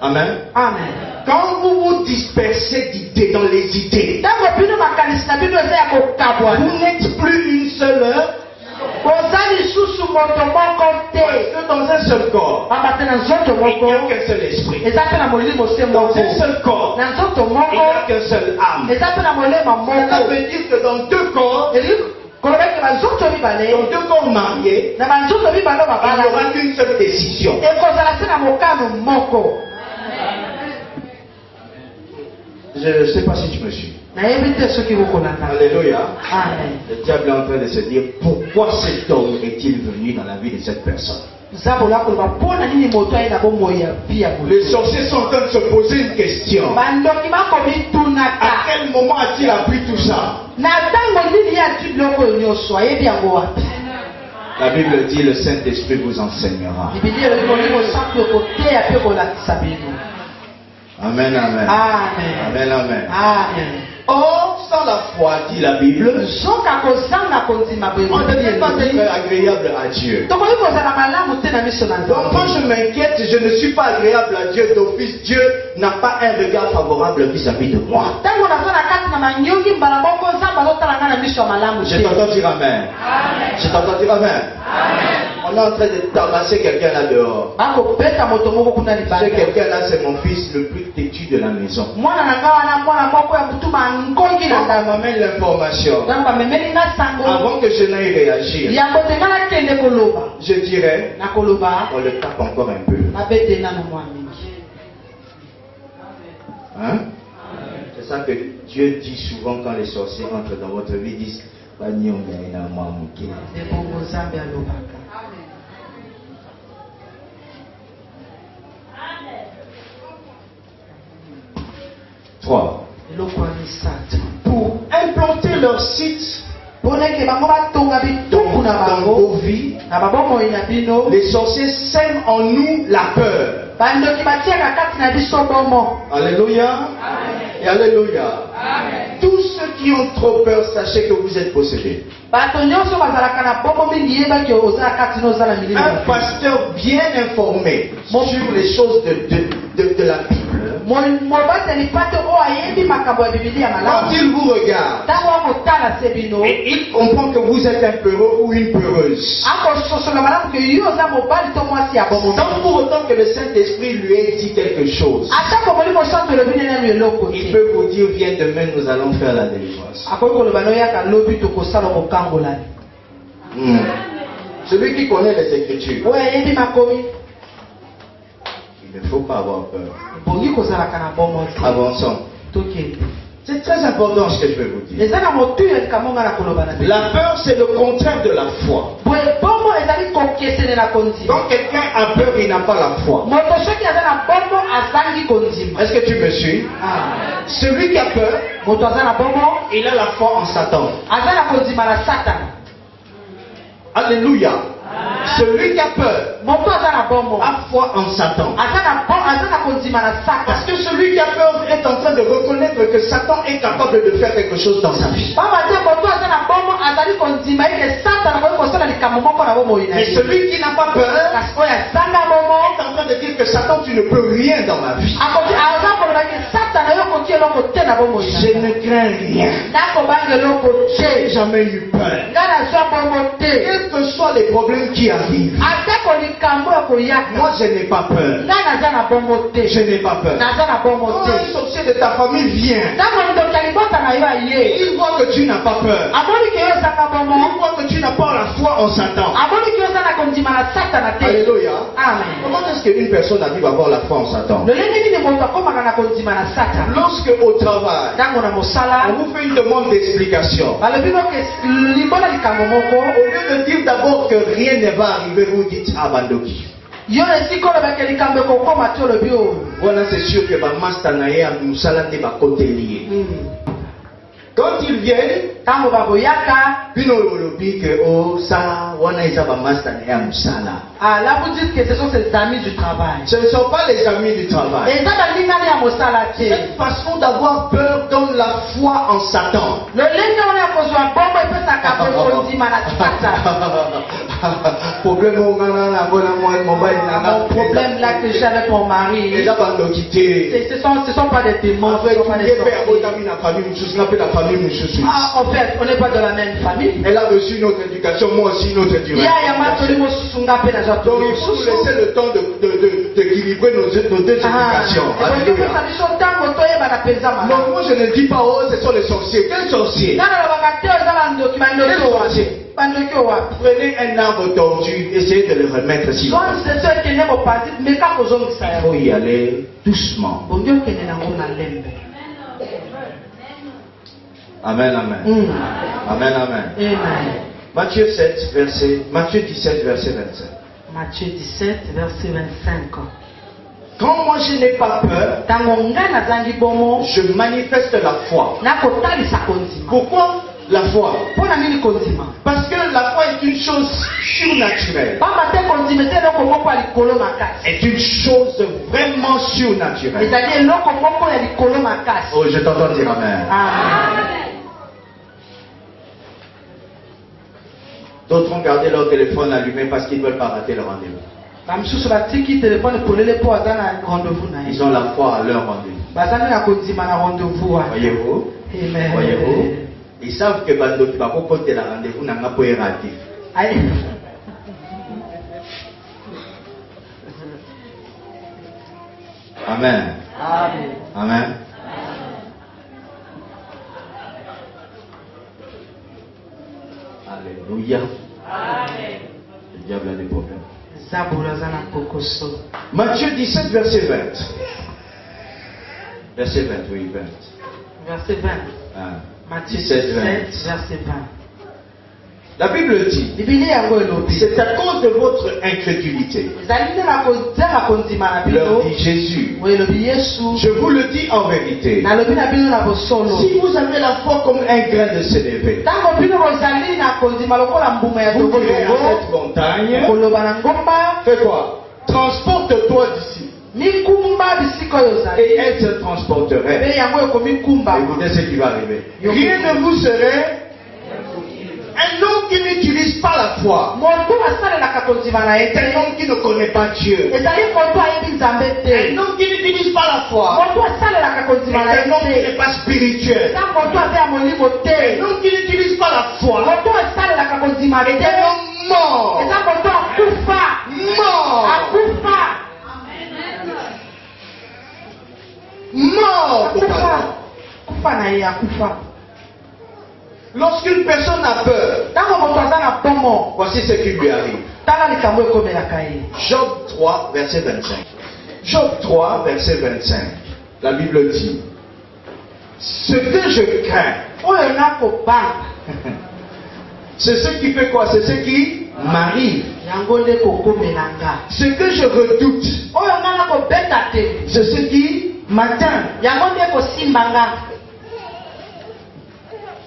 Amen. Amen. Quand vous vous dispersez d'idées dans les idées, vous n'êtes plus une seule heure. Parce que dans un seul corps. pamba te na nzoto Il n'y moko a qu'un seul esprit. eza pe na molimo se Dans moko un seul corps, na nzoto il n'y a moko qu'un seul âme. eza pe na molema Ça moko veut dire que dans deux corps, koloba ete banzoto mibale dans deux corps mariés, na banzoto mibale il n'y babala aura qu'une seule décision. ekozala se na mokano moko. Je ne sais pas si tu me suis. nayebi te soki bokolanda. Alléluia. Amen. Le diable est en train de se dire pourquoi cet homme est-il venu dans la vie de cette personne. nzambo koloba mpona nini moto aye na bomoi ya vi ya moto. Les sorciers sont en train de se poser une question. bandoki bakomi À tunaka quel moment a-t-il appris tout ça? na ntango nini ye ati biloko oyo nyonso ayebi yango wapi. La Bible dit le Saint-Esprit vous enseignera. biblia elobi molimo santu ekoteya mpe kolakisa bino. Amen, amen. Amen. Amen, amen. Amen. Or, sans la foi, dit la Bible, soka kozanga kondima boye on ne peut pas être agréable à Dieu. tokoki kozala malamu te na miso na Donc quand je m'inquiète, je ne suis pas agréable à Dieu d'office. Dieu n'a pas un regard favorable vis-à-vis de moi. ntango naza na kati na manyongi mbala moko nzambe azotala nga na miso ya malamu Je te. t'entends dire amen. Je t'entends dire amen. On est en train de tabasser quelqu'un là dehors. bakobeta moto moko kuna Ce libanda. quelqu'un là, c'est mon fils le plus têtu de la maison. mwana na nga wana mwana moko ya motu bangongi na On ndako. m'amène l'information. ntango bamemeli nga sango Avant que je n'aille réagir, yango te nga nakende koloba je dirais, nakoloba on le tape encore un peu. babete nano mwa mingi. Hein? C'est ça que Dieu dit souvent quand les sorciers entrent dans votre vie, ils disent, ebongo nzambe alobaka. Trois. eloko ya misato Pour implanter leur site mpona eke bango batonga bituku na dans bango vos vies, na babomoi na bino. les sorciers sèment en nous la peur. bandoki batiaka kati na biso bomo. Alléluia. Et Alléluia. Tous ceux qui ont trop peur, sachez que vous êtes possédés. bato nyonso bazalaka na bomo mingi yebaki ozala kati na ozala milimo. Un pasteur bien informé sur les choses de la Bible, mobateli pate oyo ayebi makambo ya bibilia quand malamu il vous regarde, ntango akotala se bino et il comprend que vous êtes un peureux ou une peureuse, akososola malamu ke yo oza mobali to mwasi ya bomo. sans pour autant que le Saint-Esprit lui ait dit quelque chose, atako molimo santo elobi nene eloko il te peut vous dire, viens demain, nous allons faire la délivrance. akoki koloba noyaka lobi tokosala kokangolani. Celui qui connaît les Écritures, oyo ayebi makomi il ne faut pas avoir peur. ebongi kozalaka na bomo te. Avançons. tokende C'est très important ce que je vais vous dire. eza na motuyo likambo nga na koloba na bino. La peur, c'est le contraire de la foi. boye bomo ezali kokesenela kondima. Quand quelqu'un a peur, il n'a pas la foi. moto soki aza na bomo azangi kondima. Est-ce que tu me suis? Celui qui a peur, moto aza na bomo il a la foi en Satan. aza na kondima na satana. Alléluia. Celui qui a peur moto aza na bomo a foi en Satan. aza na kondima na satana. Parce que celui qui a peur est en train de reconnaître que Satan est capable de faire quelque chose dans sa vie. baba te moto aza na bomo azali kondima eke satana koki kosala likambo moko na bomoi na Mais ye. celui qui n'a pas peur kasi oyo azanga bomo est en train de dire que Satan, tu ne peux rien dans ma vie. akoki aza koloba ke satana yo okoki eloko te na bomoi na Je ye. ne crains rien. nakobanga eloko Je te n'ai jamais eu peur. nga nazwa bomo te. Quels que soient les problèmes qui arrivent, atako likambo ya koyaka moi je n'ai pas peur. nga naza na bomo te. Je n'ai pas peur. naza na bomo Quand te. un sorcier de ta famille vient, ntango ndoki ya libota na yo aye il voit que tu n'as pas peur. amoni ke yo ezanga Il bomo voit que tu n'as pas la foi en Satan. amoni ke yo oza na kondima na satana te. Alléluia. amen. Comment est-ce qu'une personne arrive à avoir la foi en Satan? lolenge nini moto akomaka na kondima na satana. Lorsque au travail, ntango na mosala on vous fait une demande d'explication, balobi boke limbola likambo moko au lieu de dire d'abord que rien ne va arriver, vous dites Abandoki. yo esika olobake likambo ekokoma te olobi oyo. Voilà, c'est sûr que Bamasta Naye a Moussala ne va côté lié. Quand ils viennent, ntango bakoyaka Pino Olobi que oh ça, wana isa Bamasta Naye a Moussala. là vous dites que ce sont ses amis du travail. Ce ne sont pas les amis du travail. eza balingani ya mosala te. Cette façon d'avoir peur donne la foi en Satan. lolenge wana ya kozwa bombo epesaka Problème mon problème là que j'ai avec mon mari. Ce sont pas des démons. En fait, on n'est pas de la même famille. Elle a reçu notre éducation, moi aussi notre éducation. Donc il faut nous laisser le temps d'équilibrer nos deux éducations. Non, moi je ne dis pas, oh, ce sont les sorciers. Quels sorciers? Prenez un arbre tordu, essayez de le remettre si vous voulez. Il faut y aller doucement. Amen, amen. Amen, amen. Matthieu 17, verset 25. Matthieu 17, verset 25. Quand moi je n'ai pas peur, je manifeste la foi. Pourquoi la foi? Parce que la foi est une chose surnaturelle. Est une chose vraiment surnaturelle. Oh, je t'entends dire amen. D'autres ont gardé leur téléphone allumé parce qu'ils ne veulent pas rater le rendez-vous. Ils ont la foi à leur rendez-vous. Voyez-vous? Voyez-vous? Ils savent que Bando qui va comporter la rendez-vous n'a pas été raté. Amen. Amen. Alléluia. Le diable a des problèmes. Matthieu 17, verset 20. Verset 20, oui, 20. Verset 20. Matthieu 17, verset 20. La Bible dit, c'est à cause de votre incrédulité. Leur dit Jésus, je vous le dis en vérité, si vous avez la foi comme un grain de sénévé, vous direz à cette montagne, fais quoi? Transporte-toi d'ici. Et elle se transporterait. Écoutez ce qui va arriver. Rien ne vous serait. Un homme qui n'utilise pas la foi, un homme qui ne connaît pas Dieu, un homme qui n'utilise pas la foi, un homme qui n'est pas spirituel, un homme qui n'utilise pas la foi, est un homme mort. Lorsqu'une personne a peur, voici ce qui lui arrive. Job 3, verset 25. Job 3, verset 25. La Bible dit, ce que je crains, c'est ce qui fait quoi? C'est ce qui m'arrive. Ce que je redoute, c'est ce qui m'atteint.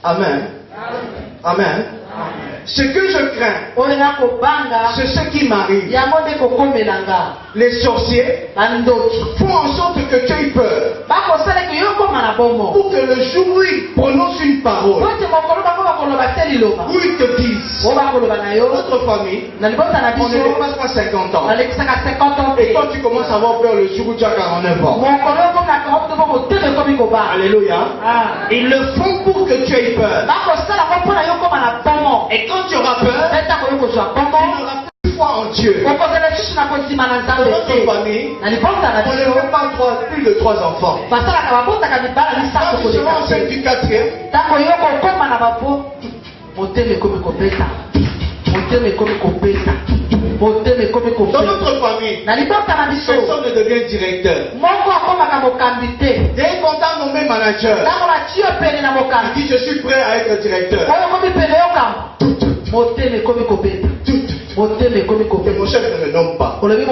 Amen. Amen. Ce que je crains, c'est ce qui m'arrive. Les sorciers font en sorte que tu aies peur. Pour que le jour où ils prononcent une parole, où ils te disent, notre famille, on ne dépasse pas 50 ans. Et toi tu commences à avoir peur le jour où tu as 49 ans. Alléluia. Ils le font pour que tu aies peur. Et quand tu auras peur, tu n'auras plus foi en Dieu. Dans notre famille, on ne fait pas plus de 3 enfants. Quand tu seras enceinte du 4e, dans notre famille, personne ne devient directeur. Dès qu'on t'a nommé manager, il dit je suis prêt à être directeur. Que mon chef ne me nomme pas. Alléluia.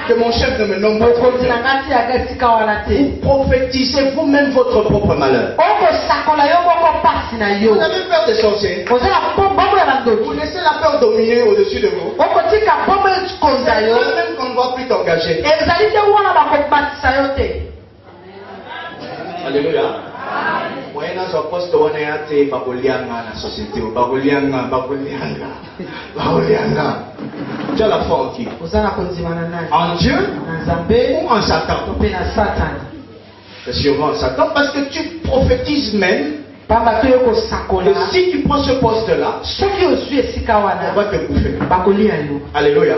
Que mon chef ne me nomme pas. Vous prophétisez vous-même votre propre malheur. Vous avez peur des sorciers. Vous laissez la peur dominer au-dessus de vous. Même qu'on ne va plus t'engager. Alléluia. Moyen dans son poste, on est à la société. Tu as la foi en qui? En Dieu ou en Satan? C'est sûrement en Satan parce que tu prophétises même. Et si tu prends ce poste-là, on va te bouffer. Alléluia.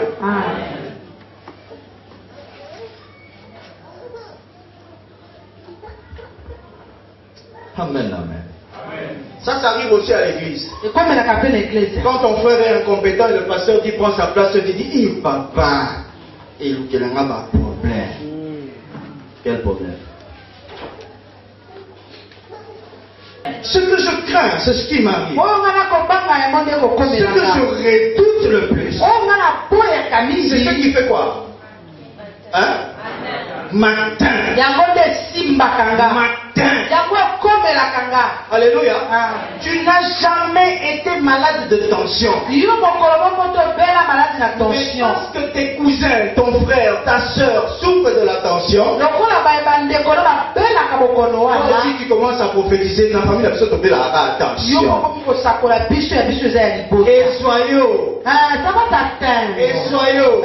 Amen, amen. Ça arrive aussi à l'église. Quand ton frère est incompétent et le pasteur dit prends sa place, tu dis il papa, il y a un problème. Quel problème? Ce que je crains, c'est ce qui m'arrive. Ce que je redoute le plus, c'est ce qui fait quoi? Hein? Matin. Alléluia. Tu n'as jamais été malade de tension. Mais parce que tes cousins, ton frère, ta soeur souffrent de la tension, si tu commences à prophétiser, ta famille a besoin de tomber la tension. Et soyons. Et soyons.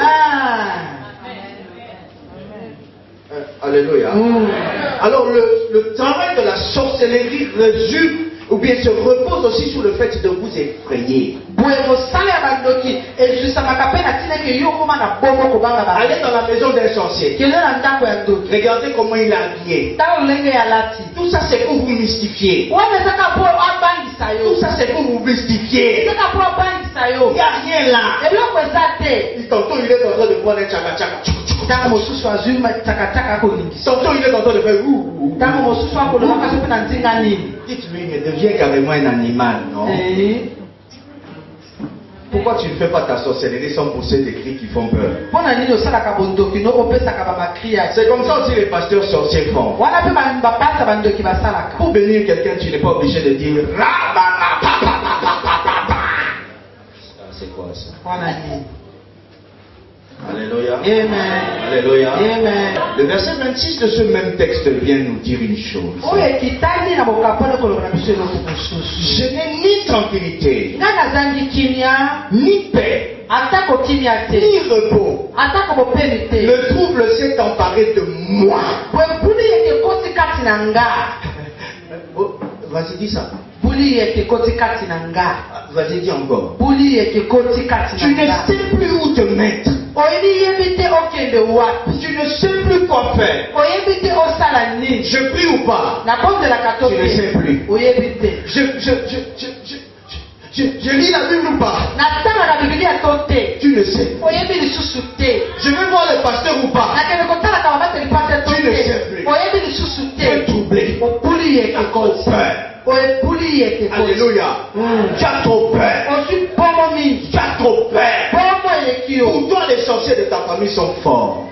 Alléluia. Alors le travail de la sorcellerie résume ou bien se repose aussi sur le fait de vous effrayer. Allez dans la maison d'un sorcier. Regardez comment il est habillé. Tout ça c'est pour vous mystifier. Tout ça c'est pour vous mystifier. Il n'y a rien là. Tantôt il est en train de prendre un tchaka-tchaka. Tantôt il est en train de faire ouh. Dites-lui, mais deviens carrément un animal, non? Pourquoi tu ne fais pas ta sorcellerie sans pousser des cris qui font peur? C'est comme ça aussi les pasteurs sorciers font. Pour bénir quelqu'un, tu n'es pas obligé de dire c'est quoi ça? Alléluia. Amen. Alléluia. Amen. Le verset 26 de ce même texte vient nous dire une chose. Je n'ai ni tranquillité, ni paix, ni repos. Le trouble s'est emparé de moi. Vas-y, dis ça. Vas-y, dis encore. Tu ne sais plus où te mettre. Tu ne sais plus quoi faire. Je prie ou pas? Tu ne sais plus. Je lis la Bible ou pas? Tu ne sais plus. Je vais voir le pasteur ou pas? Tu ne sais plus. Tu es troublé. Tu as trop peur. Alléluia. Tu as trop peur. Tu as trop peur. Pour toi, les sorciers de ta famille sont forts.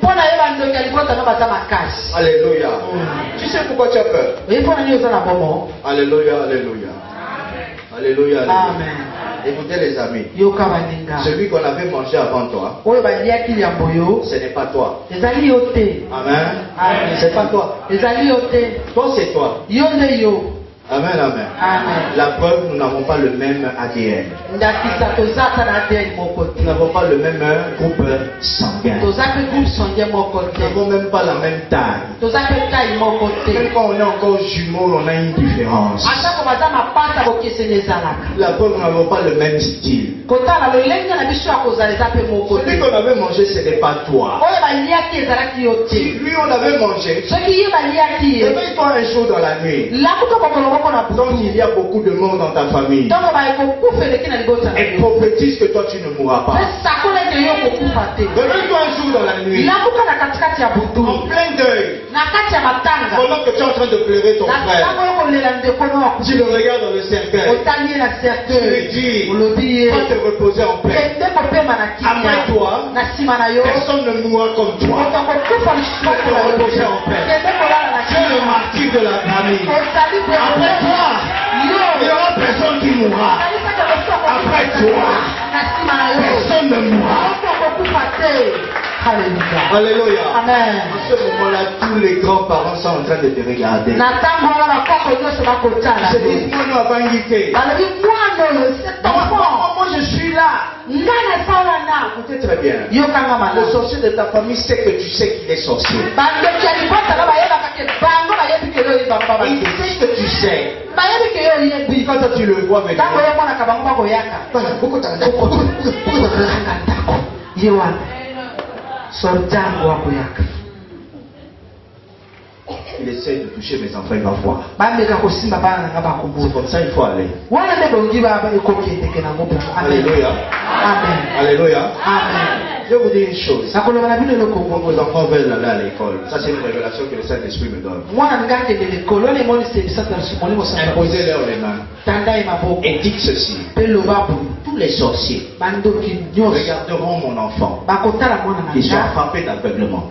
Alléluia. Tu sais pourquoi tu as peur? Alléluia, alléluia. Alléluia, alléluia. Écoutez les amis. Celui qu'on avait mangé avant toi, ce n'est pas toi. Amen. C'est pas toi. Toi, c'est toi. Amen, amen. La preuve, nous n'avons pas le même ADN. Nous n'avons pas le même groupe sanguin. Nous n'avons même pas la même taille. Même quand on est encore jumeaux, on a une différence. La preuve, nous n'avons pas le même style. Celui qu'on avait mangé, ce n'est pas toi. Si lui, on l'avait mangé, réveille-toi un jour dans la nuit. Donc il y a beaucoup de monde dans ta famille. Et prophétise que toi tu ne mourras pas. Réveille-toi un jour dans la nuit. En plein deuil. Pendant que tu es en train de pleurer ton frère. Tu le regardes dans le cercueil. Tu lui dis, va te reposer en paix. Après toi, personne ne mourra comme toi. Va te reposer en paix. Tu es le martyr de la famille. Après toi, il n'y aura personne qui mourra. Après toi, personne ne mourra. Alléluia. Alléluia. Amen. En ce moment-là, tous les grands-parents sont en train de te regarder. Je dis, moi, nous avons invité. Moi, je suis là. Écoutez très bien. Le sorcier de ta famille sait que tu sais qu'il est sorcier. Il sait que tu sais. Quand tu le vois venir. Il essaie de toucher mes enfants, il va voir. C'est comme ça il faut aller. Alléluia. Amen. Alléluia. Amen. Je vais vous dire une chose. Quand vos enfants veulent aller à l'école, ça c'est une révélation que le Saint-Esprit me donne. Imposez-leur les mains. Et dites ceci. Tous les sorciers regarderont mon enfant. Ils sont frappés d'aveuglement.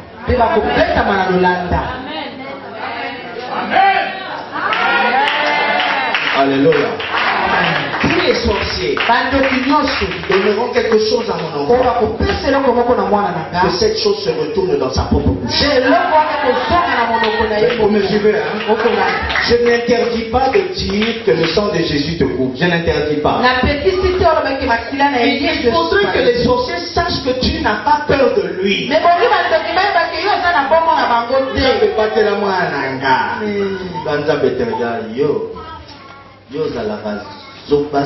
Alléluia. Tous les sorciers donneront quelque chose à mon enfant. Que cette chose se retourne dans sa propre bouche. Vous me suivez, hein? Je n'interdis pas de dire que le sang de Jésus te couvre. Je n'interdis pas. Il faudrait que les sorciers sachent que tu n'as pas peur de lui. Ne peux pas te la moananga. Yo zalaka zoba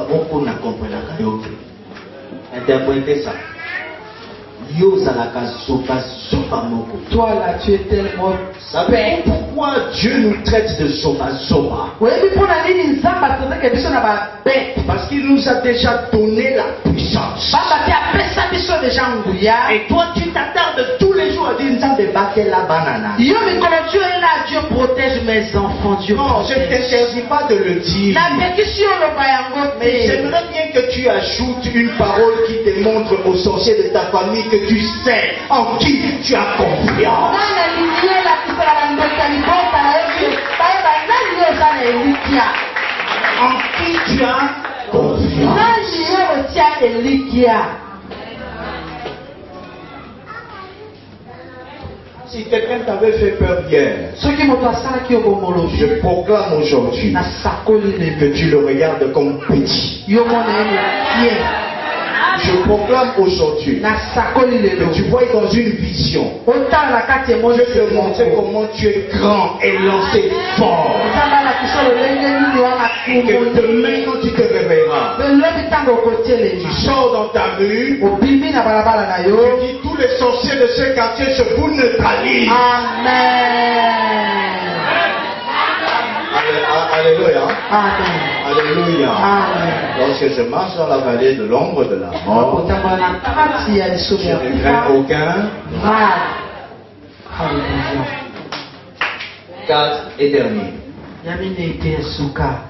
moko na comprenaka yo. Interprétez ça. Yo zalaka zoba moko. Toi là, tu es tellement. Savez pourquoi Dieu nous traite de zoba? Parce qu'il nous a déjà donné la puissance. Et toi tu t'attardes tous les jours à dire de battre la banane. Dieu protège mes enfants. Dieu non, je ne t'interdis pas de le dire. Mais j'aimerais bien que tu ajoutes une parole qui démontre aux sorciers de ta famille que tu sais en qui tu as confiance. En qui tu as confiance. Si quelqu'un t'avait fait peur hier, je proclame aujourd'hui que tu le regardes comme petit. Je proclame aujourd'hui que tu vois dans une vision. Je te montrer comment tu es grand et lancé fort. Et que demain quand tu te réveilleras, tu sors dans ta rue, tu dis tous les sorciers de ce quartier se vous neutralisent. Amen. Alléluia. Amen. Alléluia. Amen. Lorsque je marche dans la vallée de l'ombre de la mort, je ne crains aucun mal. Alléluia. 4 et dernier.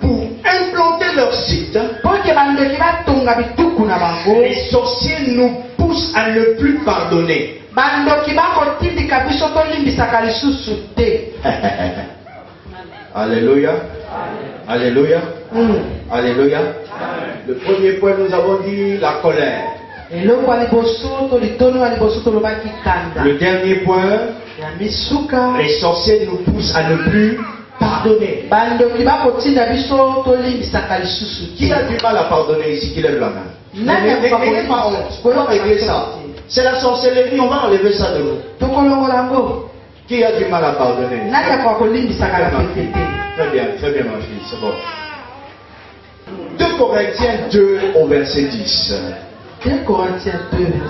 Pour implanter leur site, les sorciers nous poussent à ne plus pardonner. Alléluia. Alléluia. Alléluia. Le premier point, nous avons dit la colère. Le dernier point, les sorciers nous poussent à ne plus pardonner. Qui a du mal à pardonner ici? Qui lève la main? N'ayez pas honte. Comment régler ça? C'est la sorcellerie, on va enlever ça de nous. Qui a du mal à pardonner? Très bien, ma fille, c'est bon. 2 Corinthiens 2 au verset 10. 2 Corinthiens 2 verset 10.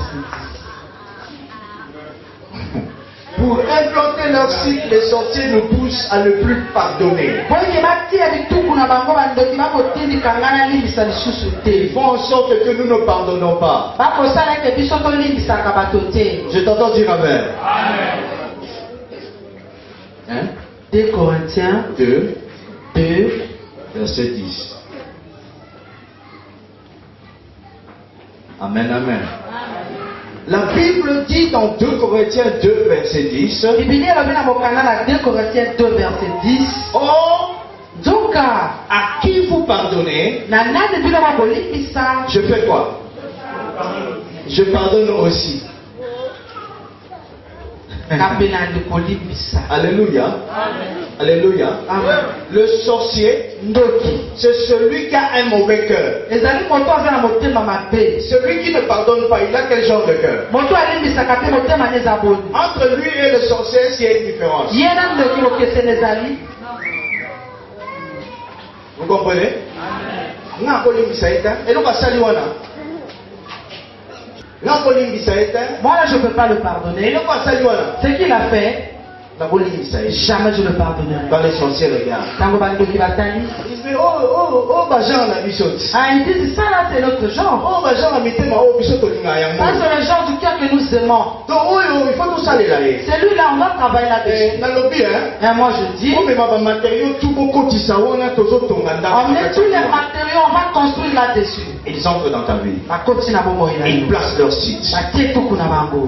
Pour implanter leur site, les sorciers nous poussent à ne plus pardonner. Ils font en sorte que nous ne pardonnons pas. Je t'entends dire amen. Hein? 2 Corinthiens 2 2 verset 10. Amen, amen. La Bible dit dans 2 Corinthiens 2 verset 10. Or, à qui vous pardonnez, je fais quoi? Je pardonne aussi. Alléluia. Alléluia. Le sorcier, c'est celui qui a un mauvais cœur. Celui qui ne pardonne pas, il a quel genre de cœur? Entre lui et le sorcier, il y a une différence. Vous comprenez? Moi là je ne peux pas le pardonner. Ce qu'il a fait, jamais je le pardonnerai. Quand les sorciers regardent, ils disent ils disent ça là c'est notre genre. Ça c'est le genre du cœur que nous aimons. Celui-là on va travailler là-dessus. Et moi je dis, on met tous les matériaux, on va construire là-dessus. Ils entrent dans ta vie. Ils placent leur site.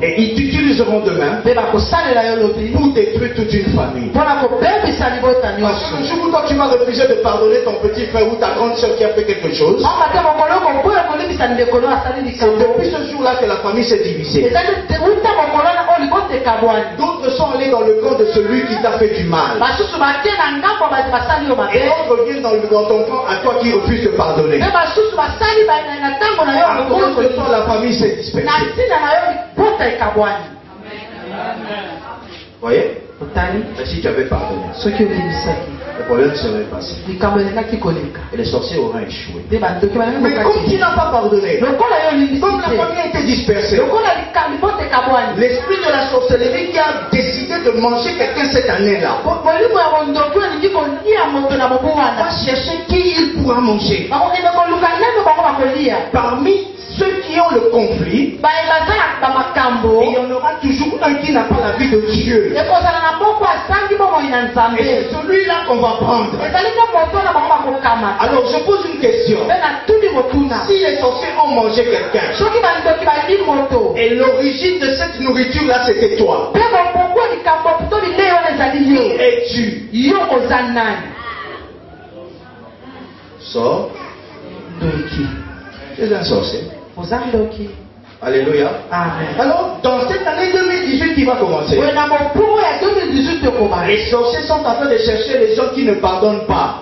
Et ils t'utiliseront demain pour détruire toute une famille. Parce que le jour où toi tu vas refuser de pardonner ton petit frère ou ta grande soeur qui a fait quelque chose, c'est depuis ce jour-là que la famille s'est divisée. D'autres sont allés dans le camp de celui qui t'a fait du mal. Et d'autres viennent dans ton camp à toi qui refuse de pardonner. À cause de toi, la famille s'est dispersée. Vous voyez? Mais si tu avais pardonné, le problème serait passé. Et les sorciers auraient échoué. Mais comme tu n'as pas pardonné, comme la famille a été dispersée, l'esprit de la sorcellerie qui a décidé de manger quelqu'un cette année-là va chercher qui il pourra manger. Parmi ceux qui ont le conflit, il y en aura toujours un qui n'a pas la vie de Dieu. Et c'est celui-là qu'on va prendre. Alors je pose une question. Si les sorciers ont mangé quelqu'un, et l'origine de cette nourriture-là c'était toi, qui es-tu? Sors. Tu es un sorcier. Alléluia. Amen. Alors, dans cette année 2018 qui va commencer, les sorciers sont en train de chercher les gens qui ne pardonnent pas.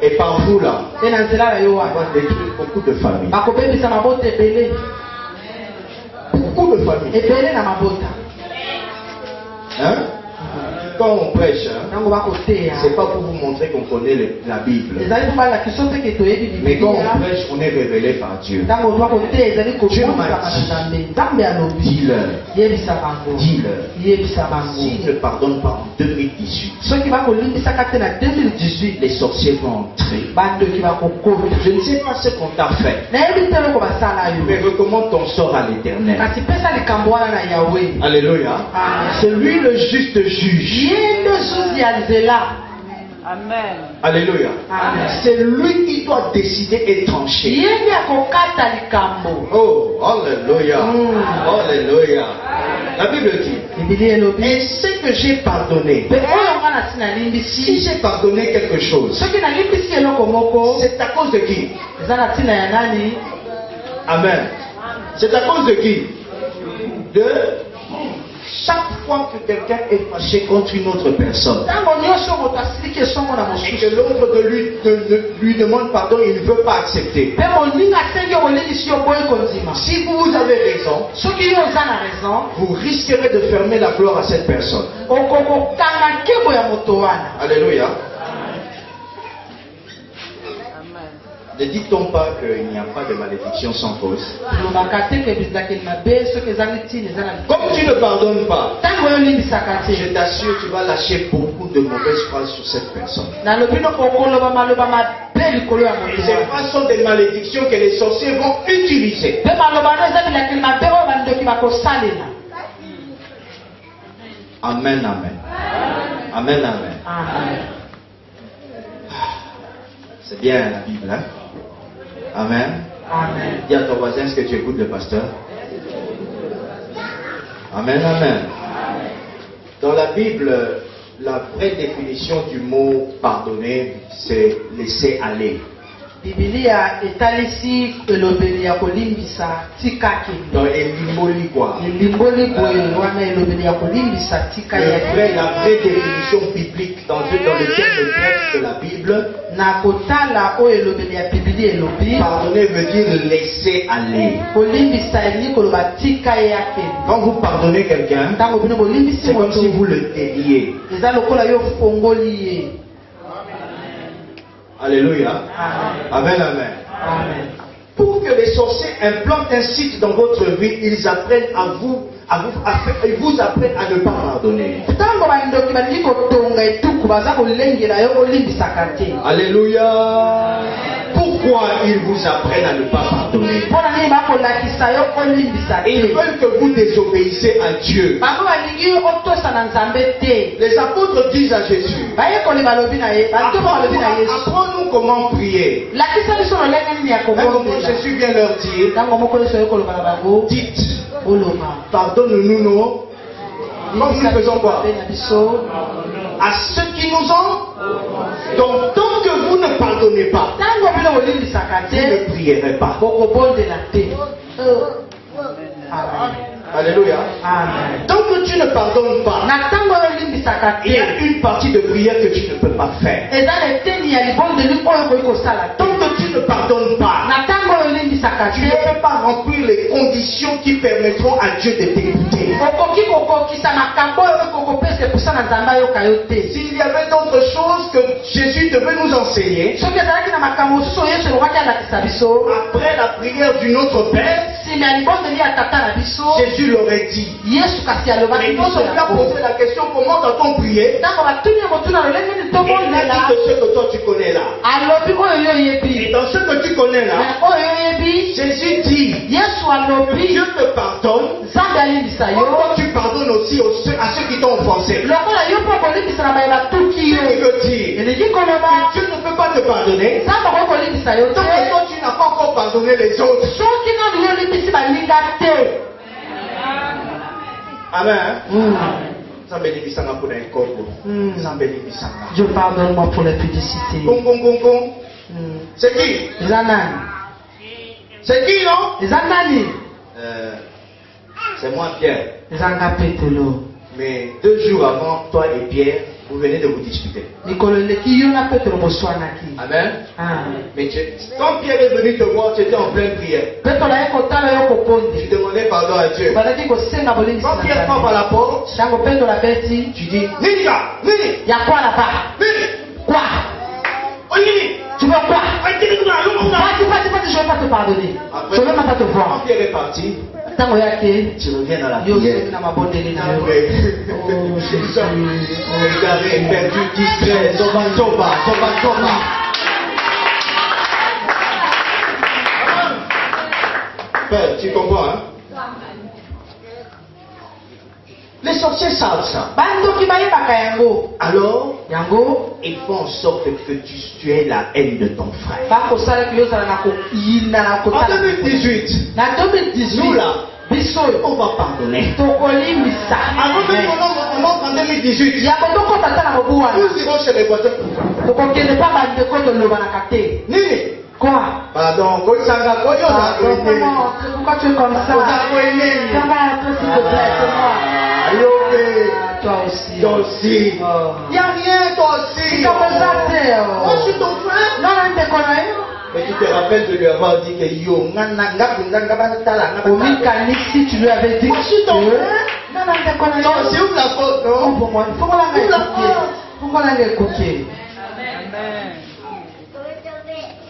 Et par vous là, on va détruire beaucoup de familles. Beaucoup de familles. Hein? Quand on prêche, c'est pas pour vous montrer qu'on connaît la Bible. Mais quand on prêche, on est révélé par Dieu. Dieu m'a dit, dis-leur, s'ils ne pardonnent pas en 2018, les sorciers vont entrer. Je ne sais pas ce qu'on t'a fait, mais recommande ton sort à l'Éternel. Alléluia. C'est lui le juste juge. Amen. Alléluia. C'est lui qui doit décider et trancher. Oh, alléluia. Alléluia. La Bible dit, et ce que j'ai pardonné, si j'ai pardonné quelque chose, c'est à cause de qui? Amen. C'est à cause de qui? De chaque fois que quelqu'un est fâché contre une autre personne et que l'autre lui demande pardon, il ne veut pas accepter. Si vous avez raison, vous risquerez de fermer la gloire à cette personne. Alléluia. Ne dit-on pas qu'il n'y a pas de malédiction sans cause? Comme tu ne pardonnes pas, je t'assure, tu vas lâcher beaucoup de mauvaises phrases sur cette personne. Et ces phrases sont des malédictions que les sorciers vont utiliser. Amen, amen. Amen, amen. C'est bien la Bible, hein? Amen. Amen. Dis à ton voisin, est-ce que tu écoutes le pasteur? Amen, amen. Dans la Bible, la vraie définition du mot pardonner, c'est laisser aller. Biblia etalisi elobeli ya kolimbisa tikaki. Donc elimboli quoi. Elimboli boye wana elobeli ya kolimbisa tika ya. La vraie définition biblique dans le terme grec de la Bible. Na kotala o elobeli ya Biblia elobi. Pardonner veut dire laisser aller. Kolimbisa ni koloba tika yake. Quand vous pardonnez quelqu'un, c'est comme si vous le déliez. Eza lokola yo fongoli. Alléluia. Amen, amen. Amen. Pour que les sorciers implantent un site dans votre vie, ils apprennent ils vous apprennent à ne pas pardonner. Alléluia. Pourquoi ils vous apprennent à ne pas pardonner? Ils veulent que vous désobéissez à Dieu. Les apôtres disent à Jésus, apprends-nous comment prier. Jésus vient leur dire, dites, pardonne-nous nos. Comme nous faisons quoi? À ceux qui nous ont. Donc tant que vous ne pardonnez pas, vous ne prierez pas. Alléluia. Amen. Tant que tu ne pardonnes pas, il y a une partie de prière que tu ne peux pas faire. Tant que tu ne pardonnes pas, tu ne peux pas remplir les conditions qui permettront à Dieu de t'écouter. S'il y avait d'autres choses que Jésus devait nous enseigner, après la prière du Notre Père, Jésus l'aurait dit. Mais nous sommes là poser la question, comment doit-on prier? Il a dit de ce que toi tu connais là. Et dans ce que tu connais là, Jésus dit que Dieu te pardonne. Pourquoi tu pardonnes aussi à ceux qui t'ont offensé? Ce qui veut dire que Dieu ne peut pas te pardonner tant que toi tu n'as pas encore pardonné les autres. Amen. Je pardonne-moi pour la publicité. C'est qui? C'est qui, non? C'est moi, Pierre. Mais 2 jours avant, toi et Pierre, vous venez de vous disputer. Amen. Mais quand Pierre est venu te voir, tu étais en pleine prière. Tu demandais pardon à Dieu. Quand Pierre frappe à la porte, tu dis Ninja, Nini. Il y a quoi là-bas? Nini. Quoi? Tu veux quoi? Je ne vais pas te pardonner. Je ne vais pas te voir. Quand Pierre est parti, tu reviens dans la prière. Égaré, perdu, distrait, soba. Père, tu comprends, hein? Les sorciers savent ça. Alors, ils font en sorte que tu aies la haine de ton frère. En 2018, nous là, on va pardonner. Avant même qu'on entre en 2018, nous irons chez les voisins. Nini? Quoi? Pardon, Pourquoi tu es comme ça? Ça va être, s'il te plaît, c'est moi. Toi aussi. Toi aussi. Il n'y a rien, toi aussi. C'est comme ça, c'est. Moi, je suis ton frère. Non, non, tu connais. Mais tu te rappelles de lui avoir dit que yo, si tu lui avais dit. Moi, je suis ton frère. Non, non, tu connais. Non, c'est où la faute, non? Pour moi, il faut qu'on la écouter.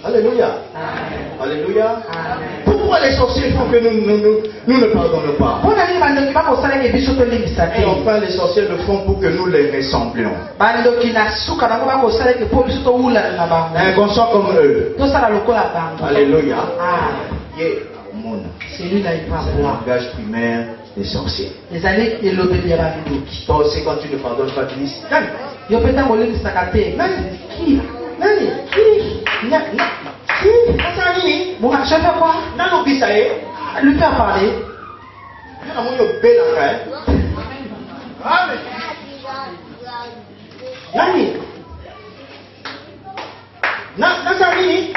Alléluia. Alléluia. Pourquoi les sorciers font que nous ne pardonnons pas? Et enfin, les sorciers le font pour que nous les ressemblions. Inconscients comme eux. Alléluia. C'est le langage primaire des sorciers. Toi aussi, quand tu ne pardonnes pas, tu dis lui faire parler.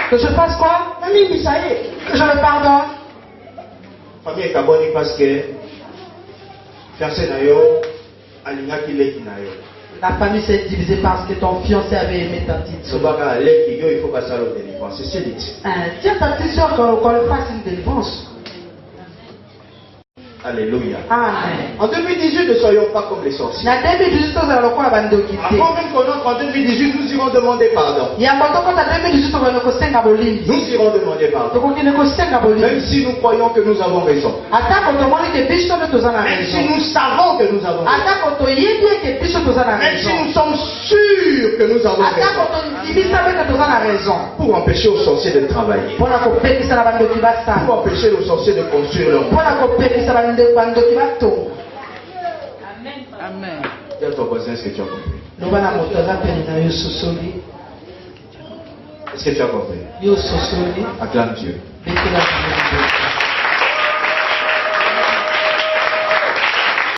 Que je fasse quoi? Que je le pardonne. Famille est abonnée parce que fiancé na yo alingaki leki na yo. La famille s'est divisée parce que ton fiancé avait aimé ta petite soeur. Sobaka leki yo il faut pas ça le délivrance. C'est dit. Dis à ta petite soeur qu'on le fasse une délivrance. Alléluia. Amen. En 2018, ne soyons pas comme les sorciers. Na 2018 tozala lokola bandoki te. Avant même qu'on entre en 2018, nous irons demander pardon. Yango tokota 2018 tokende kosenga bolimbi. Nous irons demander pardon. Tokokende kosenga bolimbi. Même si nous croyons que nous avons raison. Atako tomoni ke biso nde toza na Même si raison. nous savons que nous avons raison. Atako toyebi ke biso toza na Même si raison. nous sommes sûrs que nous avons Atako raison. tondimisa mpe ke toza na raison. Pour empêcher aux sorciers de travailler. Mpona kopekisa na bandoki basala. Pour empêcher aux sorciers de construire leur monde. Mpona kopekisa bandoki batonga. Amen. Dis à ton voisin, est-ce que tu as compris? Loba na moto aza pene na yo sosoli. Est-ce que tu as compris? Yo sosoli. Acclame Dieu. Bekela Nzambe.